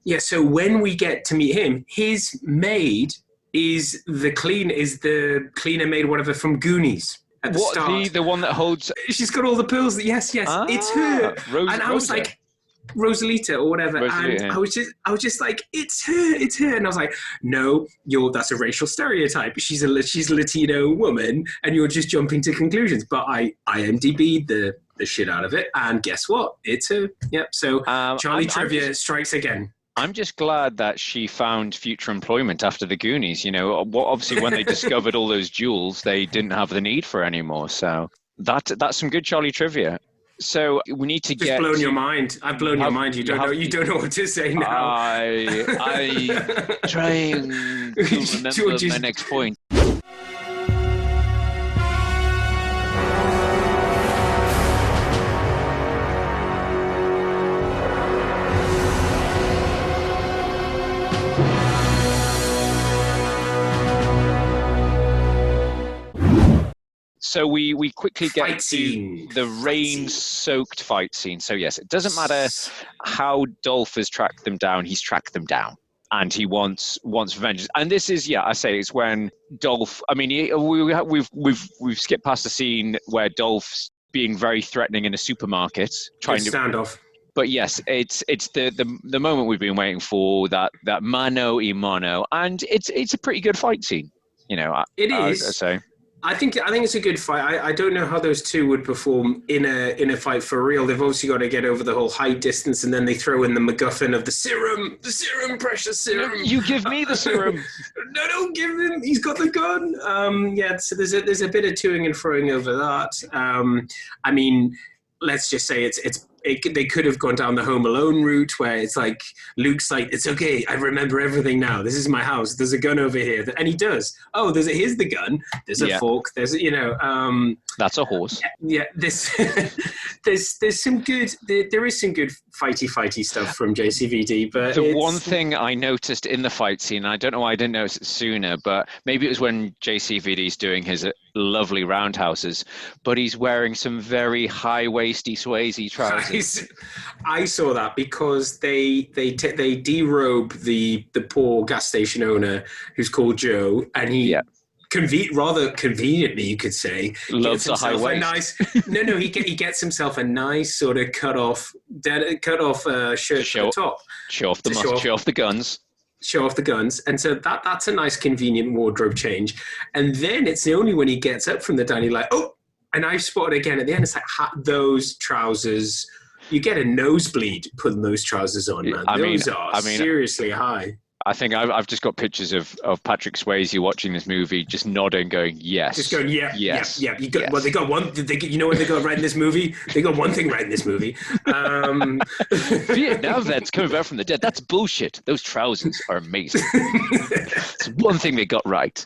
Yeah, so when we get to meet him, his maid is the cleaner maid, whatever, from Goonies at the start. The one that holds... She's got all the pills. Yes, it's her. And I was like, Rosalita or whatever. I was just like, it's her. And I was like, no, that's a racial stereotype. She's a Latino woman, and you're just jumping to conclusions. But I IMDb'd the shit out of it, and guess what? It's her. Yep. So Charlie Trivia strikes again. I'm just glad that she found future employment after the Goonies. Obviously when they discovered all those jewels, they didn't have the need for anymore. So that's some good Charlie Trivia. So we need to just blown your mind. I've blown your mind. You don't know what to say now. I trying to remember my next point. So we quickly get to the rain-soaked fight scene. So yes, it doesn't matter how Dolph has tracked them down. He's tracked them down, and he wants vengeance. And this is, it's when Dolph. I mean, we've skipped past the scene where Dolph's being very threatening in a supermarket, trying to standoff. But yes, it's the moment we've been waiting for, that mano a mano, and it's a pretty good fight scene. It is. I think it's a good fight. I don't know how those two would perform in a fight for real. They've obviously got to get over the whole height distance, and then they throw in the MacGuffin of the serum, precious serum. No, you give me the serum. No, don't give him. He's got the gun. So there's a bit of toing and froing over that. I mean, let's just say it's they could have gone down the Home Alone route where it's like Luke's like, it's okay, I remember everything now. This is my house. There's a gun over here, and he does. Oh, here's the gun. There's a fork. There's that's a horse. Yeah, there's some good. There is some good fighty stuff from JCVD, but the one thing I noticed in the fight scene, I don't know why I didn't notice it sooner, but maybe it was when JCVD's doing his lovely roundhouses, but he's wearing some very high-waisty Swayze trousers. I saw that because they derobe the poor gas station owner who's called Joe, and he rather conveniently, you could say, loves a high waist. He gets himself a nice sort of cut off shirt at the top. Show off the guns. Show off the guns, and so that's a nice convenient wardrobe change. And then it's only when he gets up from the dining, like, oh, and I spotted again at the end, it's like those trousers, you get a nosebleed putting those trousers on, man. Those are seriously high. I think I've just got pictures of Patrick Swayze watching this movie, just nodding, going, yes. Just going, yes. Yes. Well, they got one. You know what they got right in this movie? They got one thing right in this movie. Vietnam vets coming back from the dead. That's bullshit. Those trousers are amazing. It's one thing they got right.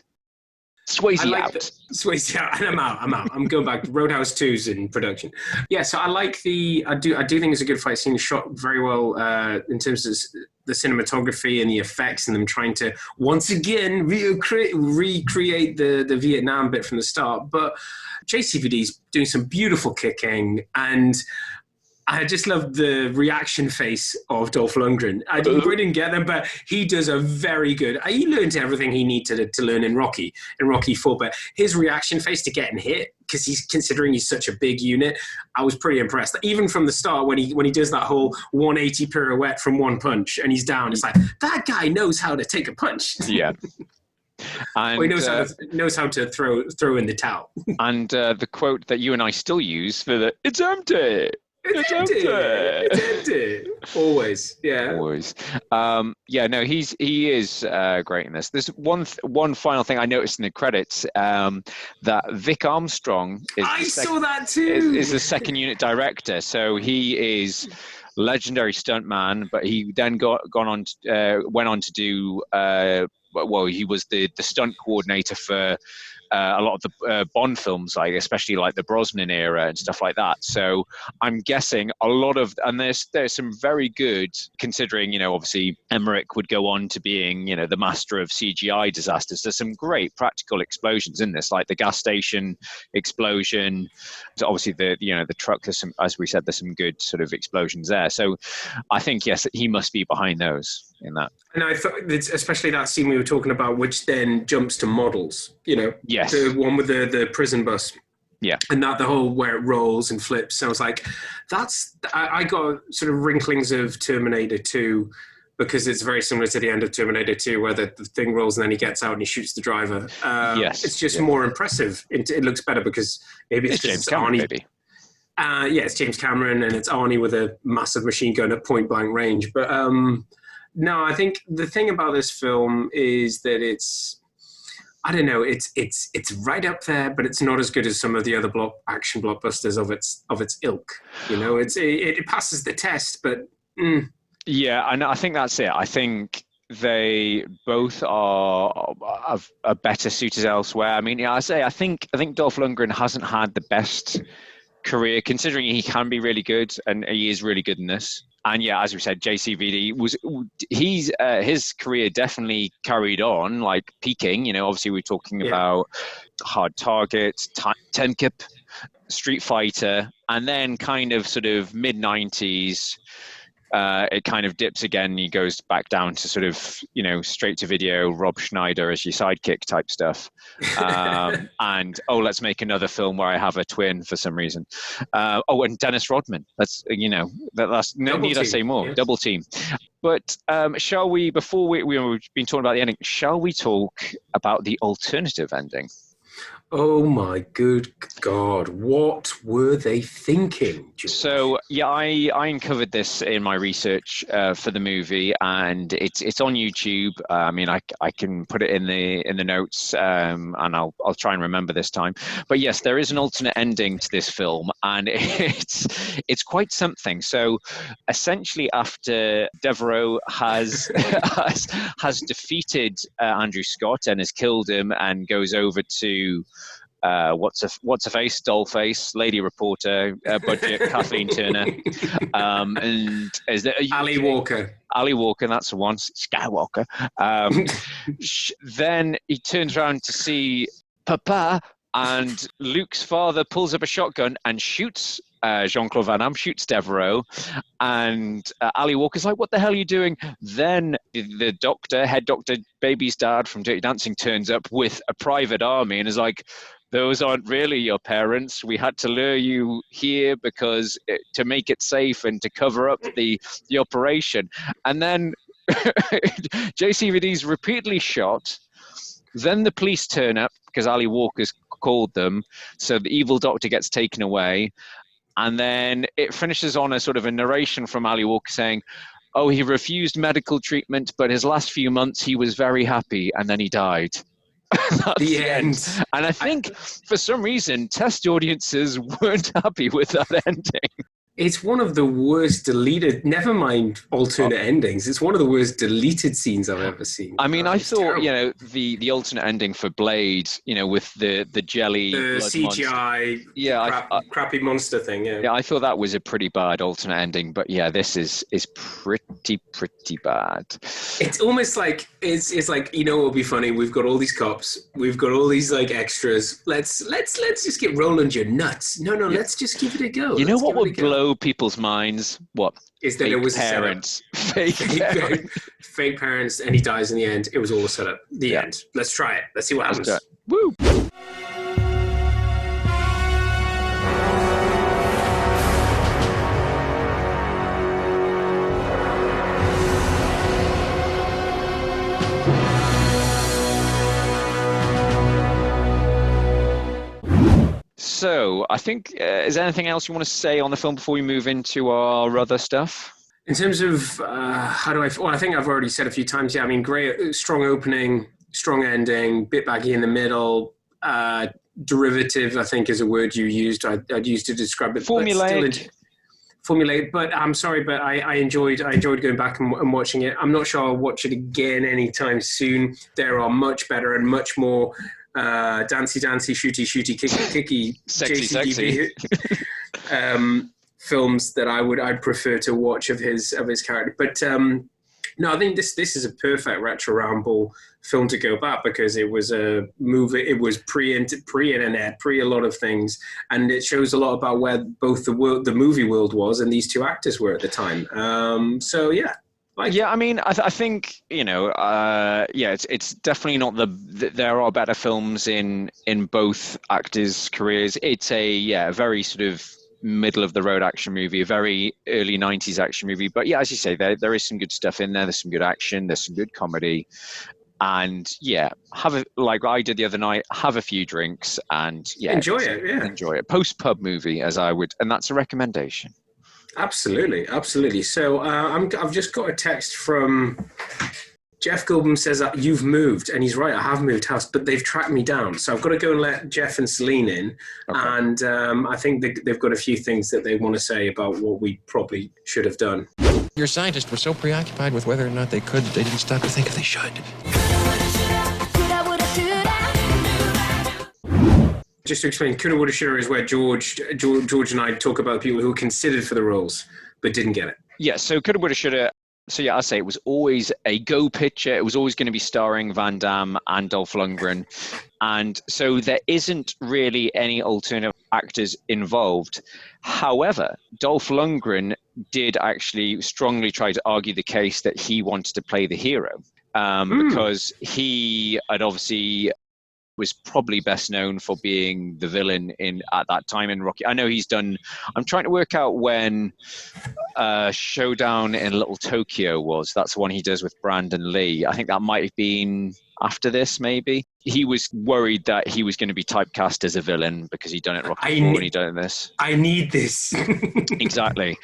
Swayze out. Swayze out, and I'm out. I'm going back. Roadhouse 2's in production. Yeah, so I like I do think it's a good fight scene, shot very well in terms of the cinematography and the effects, and them trying to once again recreate the Vietnam bit from the start. But JCVD's doing some beautiful kicking, and I just love the reaction face of Dolph Lundgren. We didn't get them, but he does a very good. He learned everything he needed to learn in Rocky 4. But his reaction face to getting hit, because he's such a big unit, I was pretty impressed. Even from the start, when he does that whole 180 pirouette from one punch and he's down, it's like, that guy knows how to take a punch. Yeah. And he knows how to throw in the towel. And the quote that you and I still use for the "It's empty." It's empty. Always, yeah. Always. He is great in this. There's one final thing I noticed in the credits, that Vic Armstrong saw that too. Is the second unit director. So he is legendary stuntman, but he then went on to do. He was the stunt coordinator for a lot of the Bond films, especially like the Brosnan era and stuff like that. So I'm guessing a lot of, and there's some very good, considering, obviously Emmerich would go on to being, the master of CGI disasters. There's some great practical explosions in this, like the gas station explosion. So obviously the truck, there's some, as we said, there's some good sort of explosions there. So I think, yes, he must be behind those in that. And I thought, especially that scene we were talking about, which then jumps to models, Yes. The one with the prison bus. Yeah. And that the whole where it rolls and flips. So I was like, I got sort of rinklings of Terminator 2, because it's very similar to the end of Terminator 2, where the thing rolls and then he gets out and he shoots the driver. Yes. It's just more impressive. It looks better because maybe it's James Cameron, Arnie. maybe. It's James Cameron, and it's Arnie with a massive machine gun at point blank range. But no, I think the thing about this film is that it's right up there, but it's not as good as some of the other action blockbusters of its ilk. It passes the test, but yeah, and I think that's it. I think they both are better suited elsewhere. I mean, I think Dolph Lundgren hasn't had the best career, considering he can be really good, and he is really good in this. And yeah, as we said, JCVD his career definitely carried on, like peaking. Obviously we're talking about Hard Target, Tenkip, Street Fighter, and then kind of sort of mid-90s, it kind of dips again. He goes back down to sort of, straight to video, Rob Schneider as your sidekick type stuff. And, let's make another film where I have a twin for some reason. And Dennis Rodman. That's, that's no need I say more. Yes. Double team. But shall we, before we've been talking about the ending, shall we talk about the alternative ending? Oh my good God! What were they thinking, George? So yeah, I uncovered this in my research for the movie, and it's on YouTube. I mean, I can put it in the notes, and I'll try and remember this time. But yes, there is an alternate ending to this film, and it's quite something. So essentially, after Devereaux has has defeated Andrew Scott and has killed him, and goes over to what's a face, Dollface, lady reporter, budget, Kathleen Turner, and is there Ali Walker? Ali Walker, that's the one, Skywalker. Then he turns around to see Papa, and Luke's father pulls up a shotgun and shoots Jean-Claude Van Damme, shoots Devereaux, and Ali Walker's like, "What the hell are you doing?" Then the doctor, head doctor, baby's dad from Dirty Dancing, turns up with a private army and is like, "Those aren't really your parents. We had to lure you here because to make it safe and to cover up the operation." And then JCVD's repeatedly shot. Then the police turn up because Ali Walker's called them. So the evil doctor gets taken away. And then it finishes on a sort of a narration from Ali Walker saying, "Oh, he refused medical treatment, but his last few months he was very happy, and then he died." That's the end. And I think for some reason test audiences weren't happy with that ending. It's one of the worst deleted, never mind alternate endings, it's one of the worst deleted scenes I've ever seen. I mean, I thought, terrible. the alternate ending for Blade, with the jelly, The CGI, crappy monster thing, Yeah, I thought that was a pretty bad alternate ending, but yeah, this is pretty bad. It's almost like, it's like, what would be funny? We've got all these cops, we've got all these like extras, let's just get Roland your nuts. No, let's just give it a go. You know what would blow people's minds? What? Is that fake it was parents. Fake parents. Fake parents, and he dies in the end. It was all a setup. The end. Let's try it. Let's see what happens. Woo! So, I think, is there anything else you want to say on the film before we move into our other stuff? In terms of I think I've already said a few times, yeah, I mean, great, strong opening, strong ending, bit baggy in the middle, derivative, I think is a word you used. I'd used to describe it. Formulaic. Formulaic, but I'm sorry, but I enjoyed going back and watching it. I'm not sure I'll watch it again anytime soon. There are much better and much more dancey, shooty, kicky, sexy. Films that I'd prefer to watch of his character. But no, I think this is a perfect Retro Ramble film to go back, because it was a movie. It was pre-internet, pre a lot of things, and it shows a lot about where both the movie world was and these two actors were at the time. So yeah. I mean, I think it's definitely not there are better films in both actors' careers. It's a very sort of middle of the road action movie, a very early 90s action movie. But yeah, as you say, there is some good stuff in there. There's some good action. There's some good comedy. And yeah, like I did the other night, have a few drinks and enjoy it. Yeah, enjoy it. Post pub movie, as I would, and that's a recommendation. Absolutely. So I've just got a text from Jeff Goldblum says you've moved, and he's right. I have moved house, but they've tracked me down, so I've got to go and let Jeff and Celine in. Okay. And I think they've got a few things that they want to say about what we probably should have done. Your scientists were so preoccupied with whether or not they could that they didn't stop to think if they should. Just to explain, coulda, woulda, shoulda is where George and I talk about people who were considered for the roles but didn't get it. Yeah, so coulda, woulda, shoulda. So yeah, I say it was always a go picture. It was always going to be starring Van Damme and Dolph Lundgren. And so there isn't really any alternative actors involved. However, Dolph Lundgren did actually strongly try to argue the case that he wanted to play the hero because he had obviously was probably best known for being the villain at that time in Rocky. I know he's done. I'm trying to work out when Showdown in Little Tokyo was. That's the one he does with Brandon Lee. I think that might have been after this, maybe. He was worried that he was going to be typecast as a villain because he'd done it Rocky 4 and he'd done this. I need this. Exactly.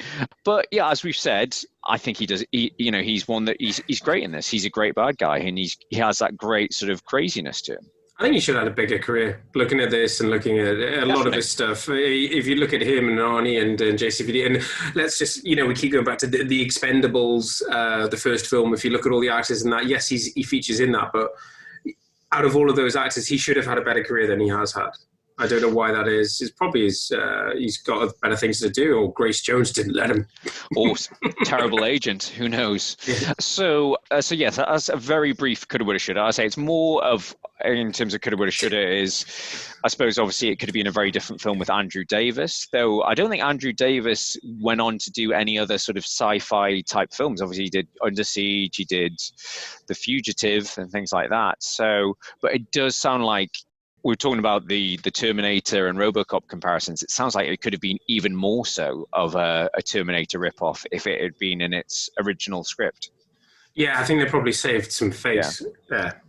But yeah, as we've said, I think he does. He's one that he's great in this. He's a great bad guy, and he has that great sort of craziness to him. I think he should have had a bigger career. Looking at this and looking at a lot of his stuff, if you look at him and Arnie and JCVD, and let's just, we keep going back to the Expendables, the first film. If you look at all the actors in that, yes, he features in that, but out of all of those actors, he should have had a better career than he has had. I don't know why that is. It's probably he's got better things to do, or Grace Jones didn't let him. Or terrible agent, who knows? Yeah. So yes, that's a very brief coulda, woulda, shoulda. I say it's more of, in terms of coulda, woulda, shoulda, is, I suppose obviously it could have been a very different film with Andrew Davis, though I don't think Andrew Davis went on to do any other sort of sci-fi type films. Obviously he did Under Siege, he did The Fugitive and things like that. So, but it does sound like, we're talking about the Terminator and RoboCop comparisons. It sounds like it could have been even more so of a Terminator ripoff if it had been in its original script. Yeah, I think they probably saved some face there.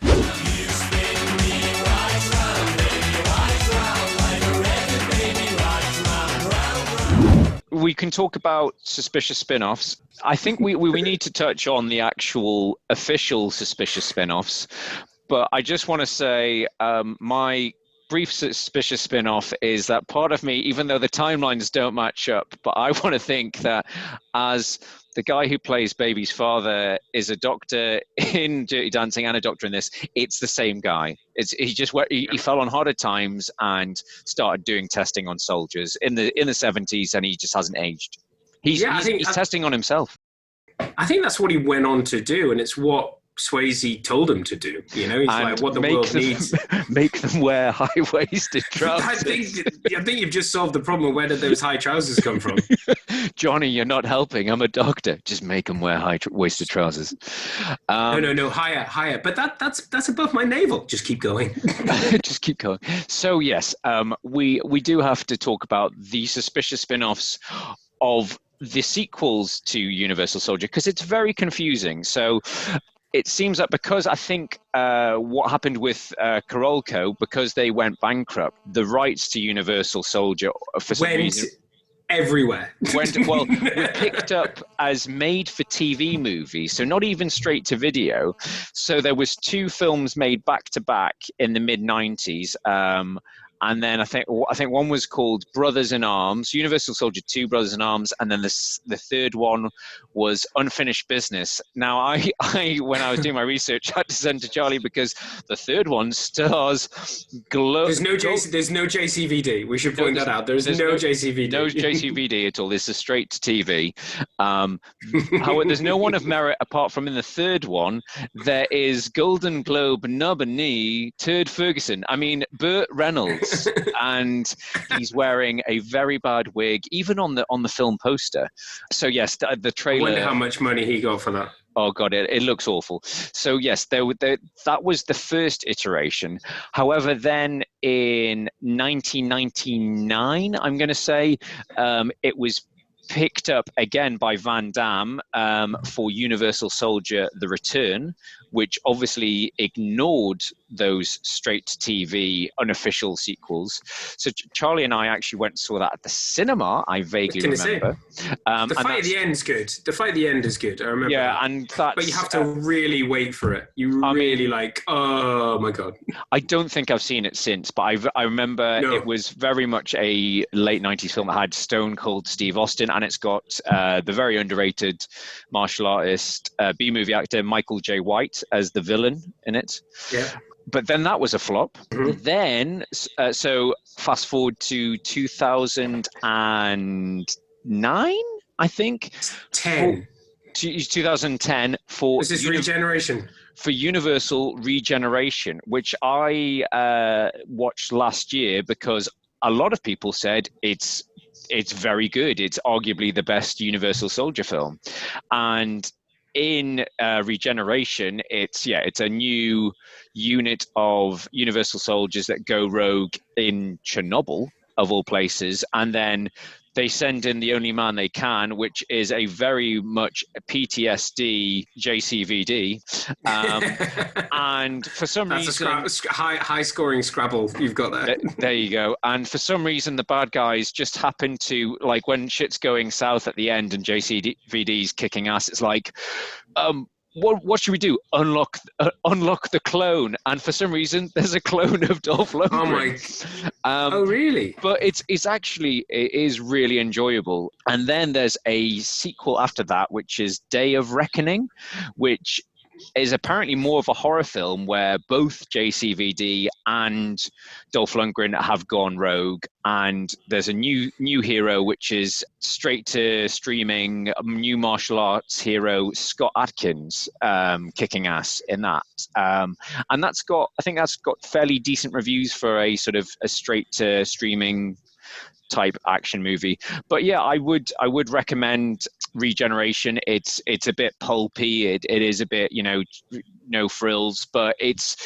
We can talk about suspicious spin-offs. I think we need to touch on the actual official suspicious spin-offs. But I just want to say my brief suspicious spin-off is that part of me, even though the timelines don't match up, but I want to think that as the guy who plays Baby's father is a doctor in Dirty Dancing and a doctor in this, it's the same guy. He fell on harder times and started doing testing on soldiers in the 70s, and he just hasn't aged. He's testing on himself. I think that's what he went on to do, and it's what Swayze told him to do. He's like, what the world needs. Make them wear high-waisted trousers. I think you've just solved the problem. Where did those high trousers come from? Johnny, you're not helping. I'm a doctor. Just make them wear high-waisted trousers. No, higher. But that's above my navel. Just keep going. Just keep going. So yes, we do have to talk about the suspicious spin-offs of the sequels to Universal Soldier, because it's very confusing. So it seems that because I think what happened with Carolco, because they went bankrupt, the rights to Universal Soldier for some reason everywhere. Were picked up as made-for-TV movies, so not even straight to video. So there was 2 films made back-to-back in the mid-90s. And then I think one was called Brothers in Arms, Universal Soldier 2, Brothers in Arms, and then the third one was Unfinished Business. Now, I when I was doing my research, I had to send to Charlie because the third one stars There's no JCVD. We should point that out. There's no JCVD. No JCVD at all. This is straight to TV. However, there's no one of merit apart from in the third one. There is Golden Globe nominee Turd Ferguson. I mean, Burt Reynolds. And he's wearing a very bad wig, even on the film poster. So yes, the trailer. I wonder how much money he got for that. Oh God, it looks awful. So yes, that was the first iteration. However, then in 1999, I'm going to say, it was picked up again by Van Damme for Universal Soldier: The Return, which obviously ignored those straight-to-TV unofficial sequels. So Charlie and I actually went and saw that at the cinema, I vaguely remember. The fight at the end's good. The fight at the end is good, I remember. Yeah, and that's... But you have to really wait for it. Oh my God. I don't think I've seen it since, but I remember it was very much a late 90s film that had Stone Cold Steve Austin, and it's got the very underrated martial artist, B-movie actor Michael J. White as the villain in it. Yeah. But then that was a flop. Mm-hmm. Then, so fast forward to 2009, I think. 2010 for... This is Regeneration. For Universal Regeneration, which I watched last year because a lot of people said it's very good. It's arguably the best Universal Soldier film. And in Regeneration, it's a new unit of Universal soldiers that go rogue in Chernobyl, of all places, and then they send in the only man they can, which is a very much PTSD JCVD. And for some reason... That's a high-scoring Scrabble you've got there. There you go. And for some reason, the bad guys just happen to, like, when shit's going south at the end and JCVD's kicking ass, it's like... What should we do? Unlock the clone, and for some reason, there's a clone of Dolph Lundgren. Oh really? But it is really enjoyable. And then there's a sequel after that, which is Day of Reckoning, which is apparently more of a horror film where both JCVD and Dolph Lundgren have gone rogue, and there's a new hero, which is straight to streaming new martial arts hero Scott Adkins, kicking ass in that, and I think that's got fairly decent reviews for a sort of a straight to streaming type action movie. But yeah, I would recommend Regeneration. It's a bit pulpy. It is a bit, no frills, but it's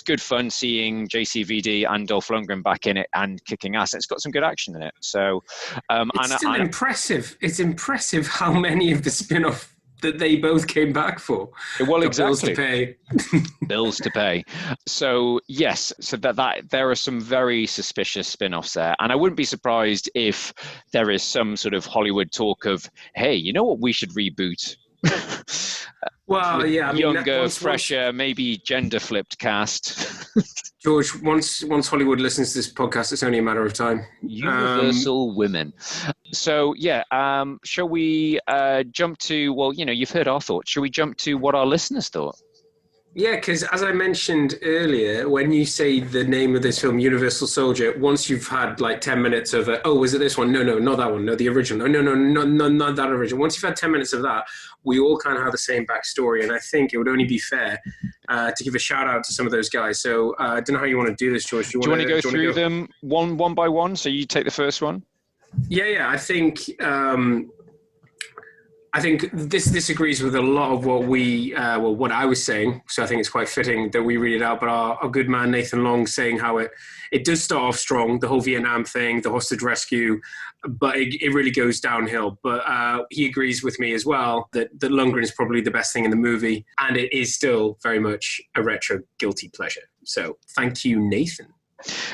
good fun seeing JCVD and Dolph Lundgren back in it and kicking ass. It's got some good action in it. So it's still impressive. It's impressive how many of the spin-off that they both came back for. Well, exactly. Bills to pay. Bills to pay. So yes, so that there are some very suspicious spin-offs there, and I wouldn't be surprised if there is some sort of Hollywood talk of, hey, you know what we should reboot? Well, yeah, I mean, younger, fresher, maybe gender-flipped cast. George, once Hollywood listens to this podcast, it's only a matter of time. Universal women. So, yeah, shall we jump to, well, you've heard our thoughts. Shall we jump to what our listeners thought? Yeah, because as I mentioned earlier, when you say the name of this film, Universal Soldier, once you've had like 10 minutes of, was it this one? No, not that one. No, the original. No, not that original. Once you've had 10 minutes of that, we all kind of have the same backstory. And I think it would only be fair to give a shout out to some of those guys. So I don't know how you want to do this, George. Do you want to go through them one by one? So you take the first one? Yeah. I think this agrees with a lot of what what I was saying. So I think it's quite fitting that we read it out. But our good man Nathan Long saying how it does start off strong, the whole Vietnam thing, the hostage rescue, but it really goes downhill. But he agrees with me as well that Lundgren is probably the best thing in the movie, and it is still very much a retro guilty pleasure. So thank you, Nathan.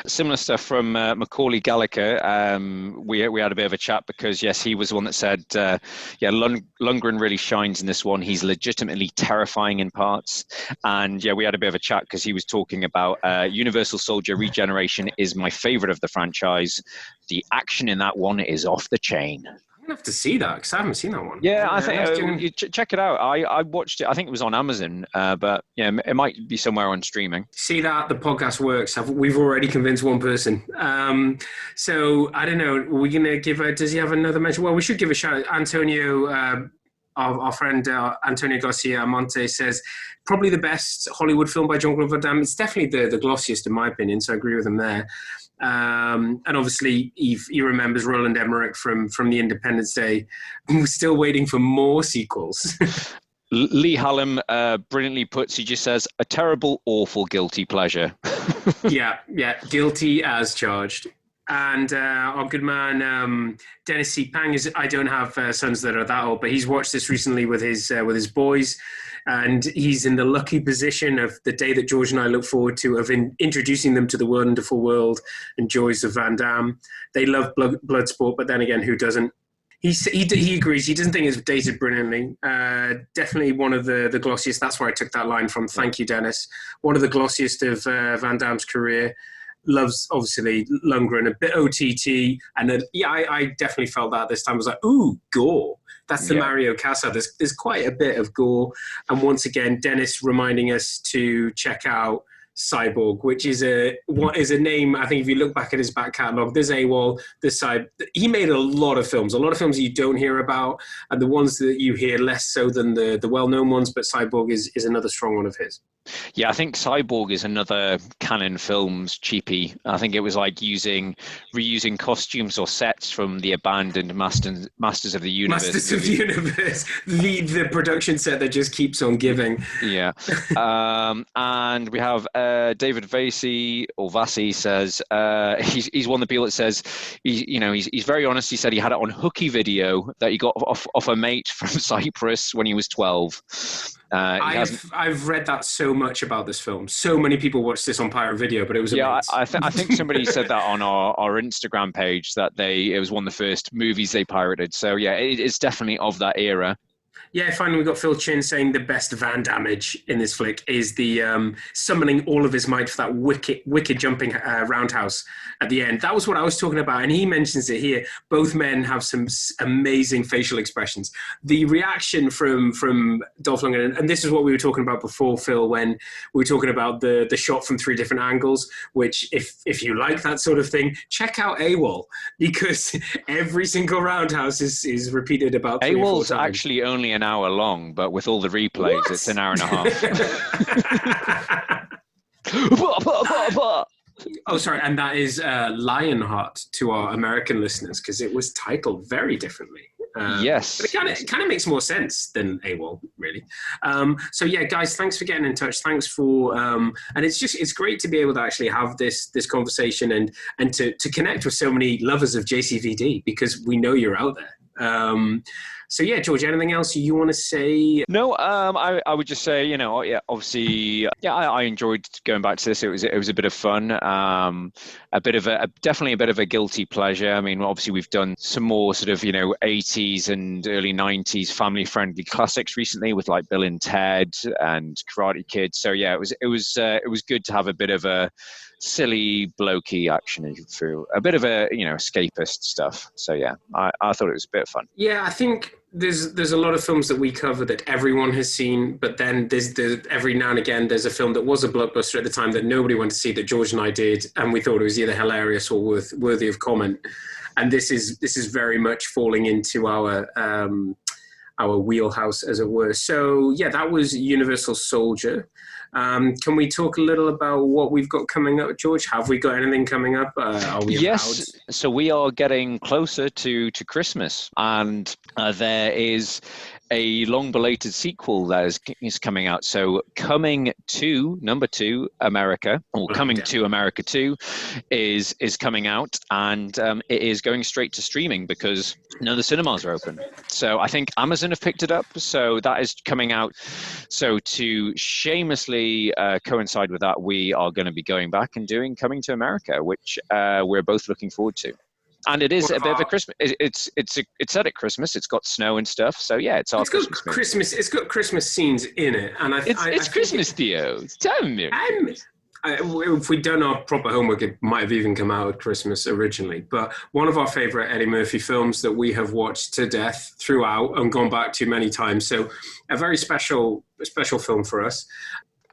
Similar stuff from Macaulay Gallagher. We had a bit of a chat because, yes, he was the one that said, Lundgren really shines in this one. He's legitimately terrifying in parts. And, we had a bit of a chat because he was talking about Universal Soldier Regeneration is my favorite of the franchise. The action in that one is off the chain. I'm going to have to see that because I haven't seen that one. Yeah, I think you check it out. I watched it. I think it was on Amazon, but it might be somewhere on streaming. See that the podcast works. We've already convinced one person. So I don't know. We're going to give does he have another mention? Well, we should give a shout out. Antonio, our friend Antonio Garcia Monte says probably the best Hollywood film by Jean-Claude Van Damme. It's definitely the glossiest in my opinion. So I agree with him there. And obviously he remembers Roland Emmerich from the Independence Day. We're still waiting for more sequels. Lee Hallam brilliantly puts, he just says, a terrible, awful, guilty pleasure. yeah, guilty as charged. And our good man Dennis C. Pang is. I don't have sons that are that old, but he's watched this recently with his boys, and he's in the lucky position of the day that George and I look forward to of introducing them to the wonderful world and joys of Van Damme. They love blood sport, but then again, who doesn't? He agrees. He doesn't think it's dated brilliantly. Definitely one of the glossiest. That's where I took that line from. Thank you, Dennis. One of the glossiest of Van Damme's career. Loves, obviously, Lundgren, a bit OTT. And then, I definitely felt that this time. I was like, ooh, gore. That's the Mario Casas. There's quite a bit of gore. And once again, Dennis reminding us to check out Cyborg, which is a name. I think if you look back at his back catalogue, there's AWOL, there's he made a lot of films you don't hear about, and the ones that you hear less so than the well-known ones, but Cyborg is another strong one of his. Yeah, I think Cyborg is another Canon Films cheapie. I think it was like reusing costumes or sets from the abandoned Masters of the Universe. Masters of the Universe, the production set that just keeps on giving. Yeah, and we have David Vasey says he's one of the people that says he's very honest. He said he had it on hooky video that he got off a mate from Cyprus when he was 12. I've read that so much about this film. So many people watched this on pirate video, but it was amazing. I think somebody said that on our Instagram page that it was one of the first movies they pirated. So yeah, it's definitely of that era. Yeah, finally we got Phil Chin saying the best Van Damage in this flick is the summoning all of his might for that wicked jumping roundhouse at the end. That was what I was talking about, and he mentions it here. Both men have some amazing facial expressions. The reaction from Dolph Lundgren, and this is what we were talking about before, Phil, when we were talking about the shot from 3 different angles, which if you like that sort of thing, check out AWOL, because every single roundhouse is repeated about 3 or 4 times. AWOL's actually only an hour long, but with all the replays, It's an hour and a half. Oh, sorry, and that is Lionheart to our American listeners, because it was titled very differently. Yes. But it kind of makes more sense than AWOL, really. So yeah, guys, thanks for getting in touch. Thanks for, and it's great to be able to actually have this conversation and to connect with so many lovers of JCVD, because we know you're out there. So yeah, George, anything else you want to say? No, I would just say, obviously, I enjoyed going back to this. It was a bit of fun, definitely a bit of a guilty pleasure. I mean, obviously we've done some more sort of 80s and early 90s family friendly classics recently with like Bill and Ted and Karate Kid. So yeah, it was good to have a bit of a silly blokey action through a bit of a escapist stuff. So yeah, I thought it was a bit of fun. Yeah, I think there's a lot of films that we cover that everyone has seen, but then there's every now and again there's a film that was a blockbuster at the time that nobody went to see, that George and I did, and we thought it was either hilarious or worthy of comment. And this is very much falling into our wheelhouse, as it were. So yeah, that was Universal Soldier. Can we talk a little about what we've got coming up, George? Have we got anything coming up? Are we Yes. Allowed? So we are getting closer to Christmas, and there is a long-belated sequel that is coming out. So Coming to Number 2 America, or Coming to America 2, is coming out, and it is going straight to streaming because none of the cinemas are open. So I think Amazon have picked it up, so that is coming out. So to shamelessly coincide with that, we are going to be going back and doing Coming to America, which we're both looking forward to. And it is a bit of a Christmas. It's set at Christmas. It's got snow and stuff. So yeah, it's got Christmas. It's got Christmas scenes in it, and it's Christmas, Theo. Tell me. If we'd done our proper homework, it might have even come out at Christmas originally. But one of our favourite Eddie Murphy films that we have watched to death throughout and gone back to many times. So a very special film for us.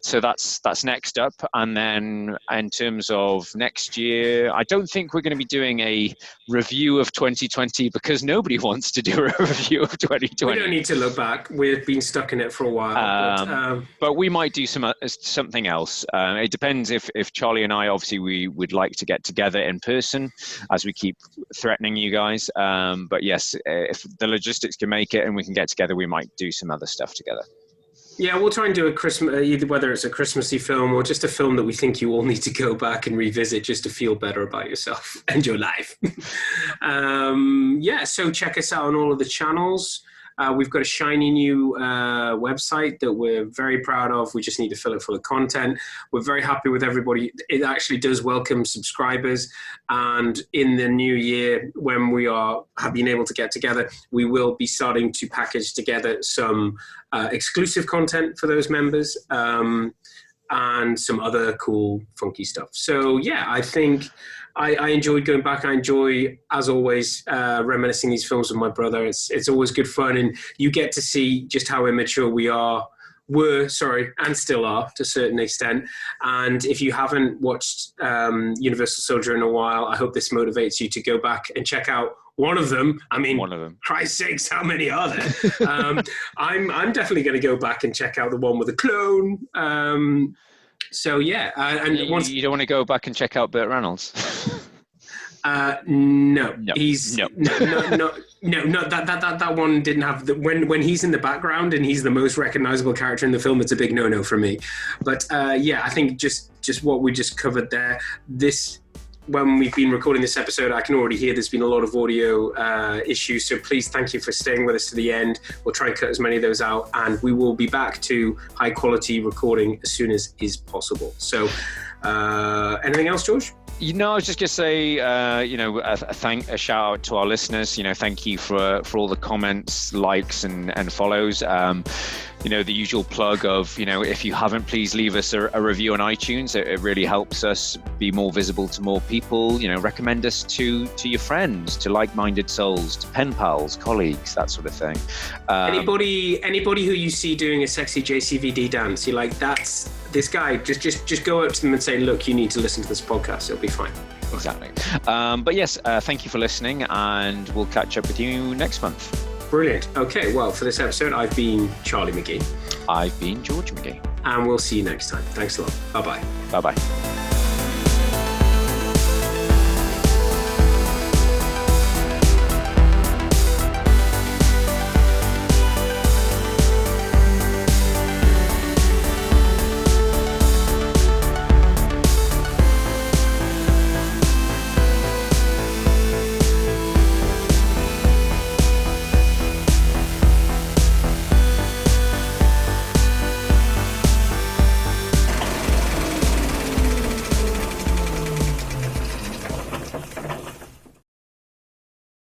So that's next up. And then in terms of next year, I don't think we're going to be doing a review of 2020 because nobody wants to do a review of 2020. We don't need to look back. We've been stuck in it for a while. But we might do something else. It depends if Charlie and I, obviously, we would like to get together in person, as we keep threatening you guys. But yes, if the logistics can make it and we can get together, we might do some other stuff together. Yeah, we'll try and do a Christmas, either whether it's a Christmassy film or just a film that we think you all need to go back and revisit just to feel better about yourself and your life. So check us out on all of the channels. We've got a shiny new website that we're very proud of. We just need to fill it full of content. We're very happy with everybody. It actually does welcome subscribers. And in the new year, when we have been able to get together, we will be starting to package together some exclusive content for those members and some other cool, funky stuff. So yeah, I think I enjoyed going back. I enjoy, as always, reminiscing these films with my brother. It's always good fun, and you get to see just how immature we are and still are to a certain extent. And if you haven't watched Universal Soldier in a while, I hope this motivates you to go back and check out one of them. I mean, Christ's sakes, how many are there? I'm definitely going to go back and check out the one with the clone. So yeah, and you don't want to go back and check out Burt Reynolds. No, that one didn't have when he's in the background and he's the most recognizable character in the film. It's a big no for me. But yeah, I think just what we just covered there. When we've been recording this episode, I can already hear there's been a lot of audio issues. So please, thank you for staying with us to the end. We'll try and cut as many of those out, and we will be back to high quality recording as soon as is possible. So anything else, George? I was just going to say, a shout out to our listeners. Thank you for all the comments, likes, and follows. The usual plug of, if you haven't, please leave us a review on iTunes. It really helps us be more visible to more people. Recommend us to your friends, to like-minded souls, to pen pals, colleagues, that sort of thing. Anybody who you see doing a sexy JCVD dance, you're like, that's this guy. Just go up to them and say, look, you need to listen to this podcast. It'll be fine. Exactly. But yes, thank you for listening, and we'll catch up with you next month. Brilliant. Okay, well, for this episode, I've been Charlie McGee. I've been George McGee. And we'll see you next time. Thanks a lot. Bye-bye. Bye-bye.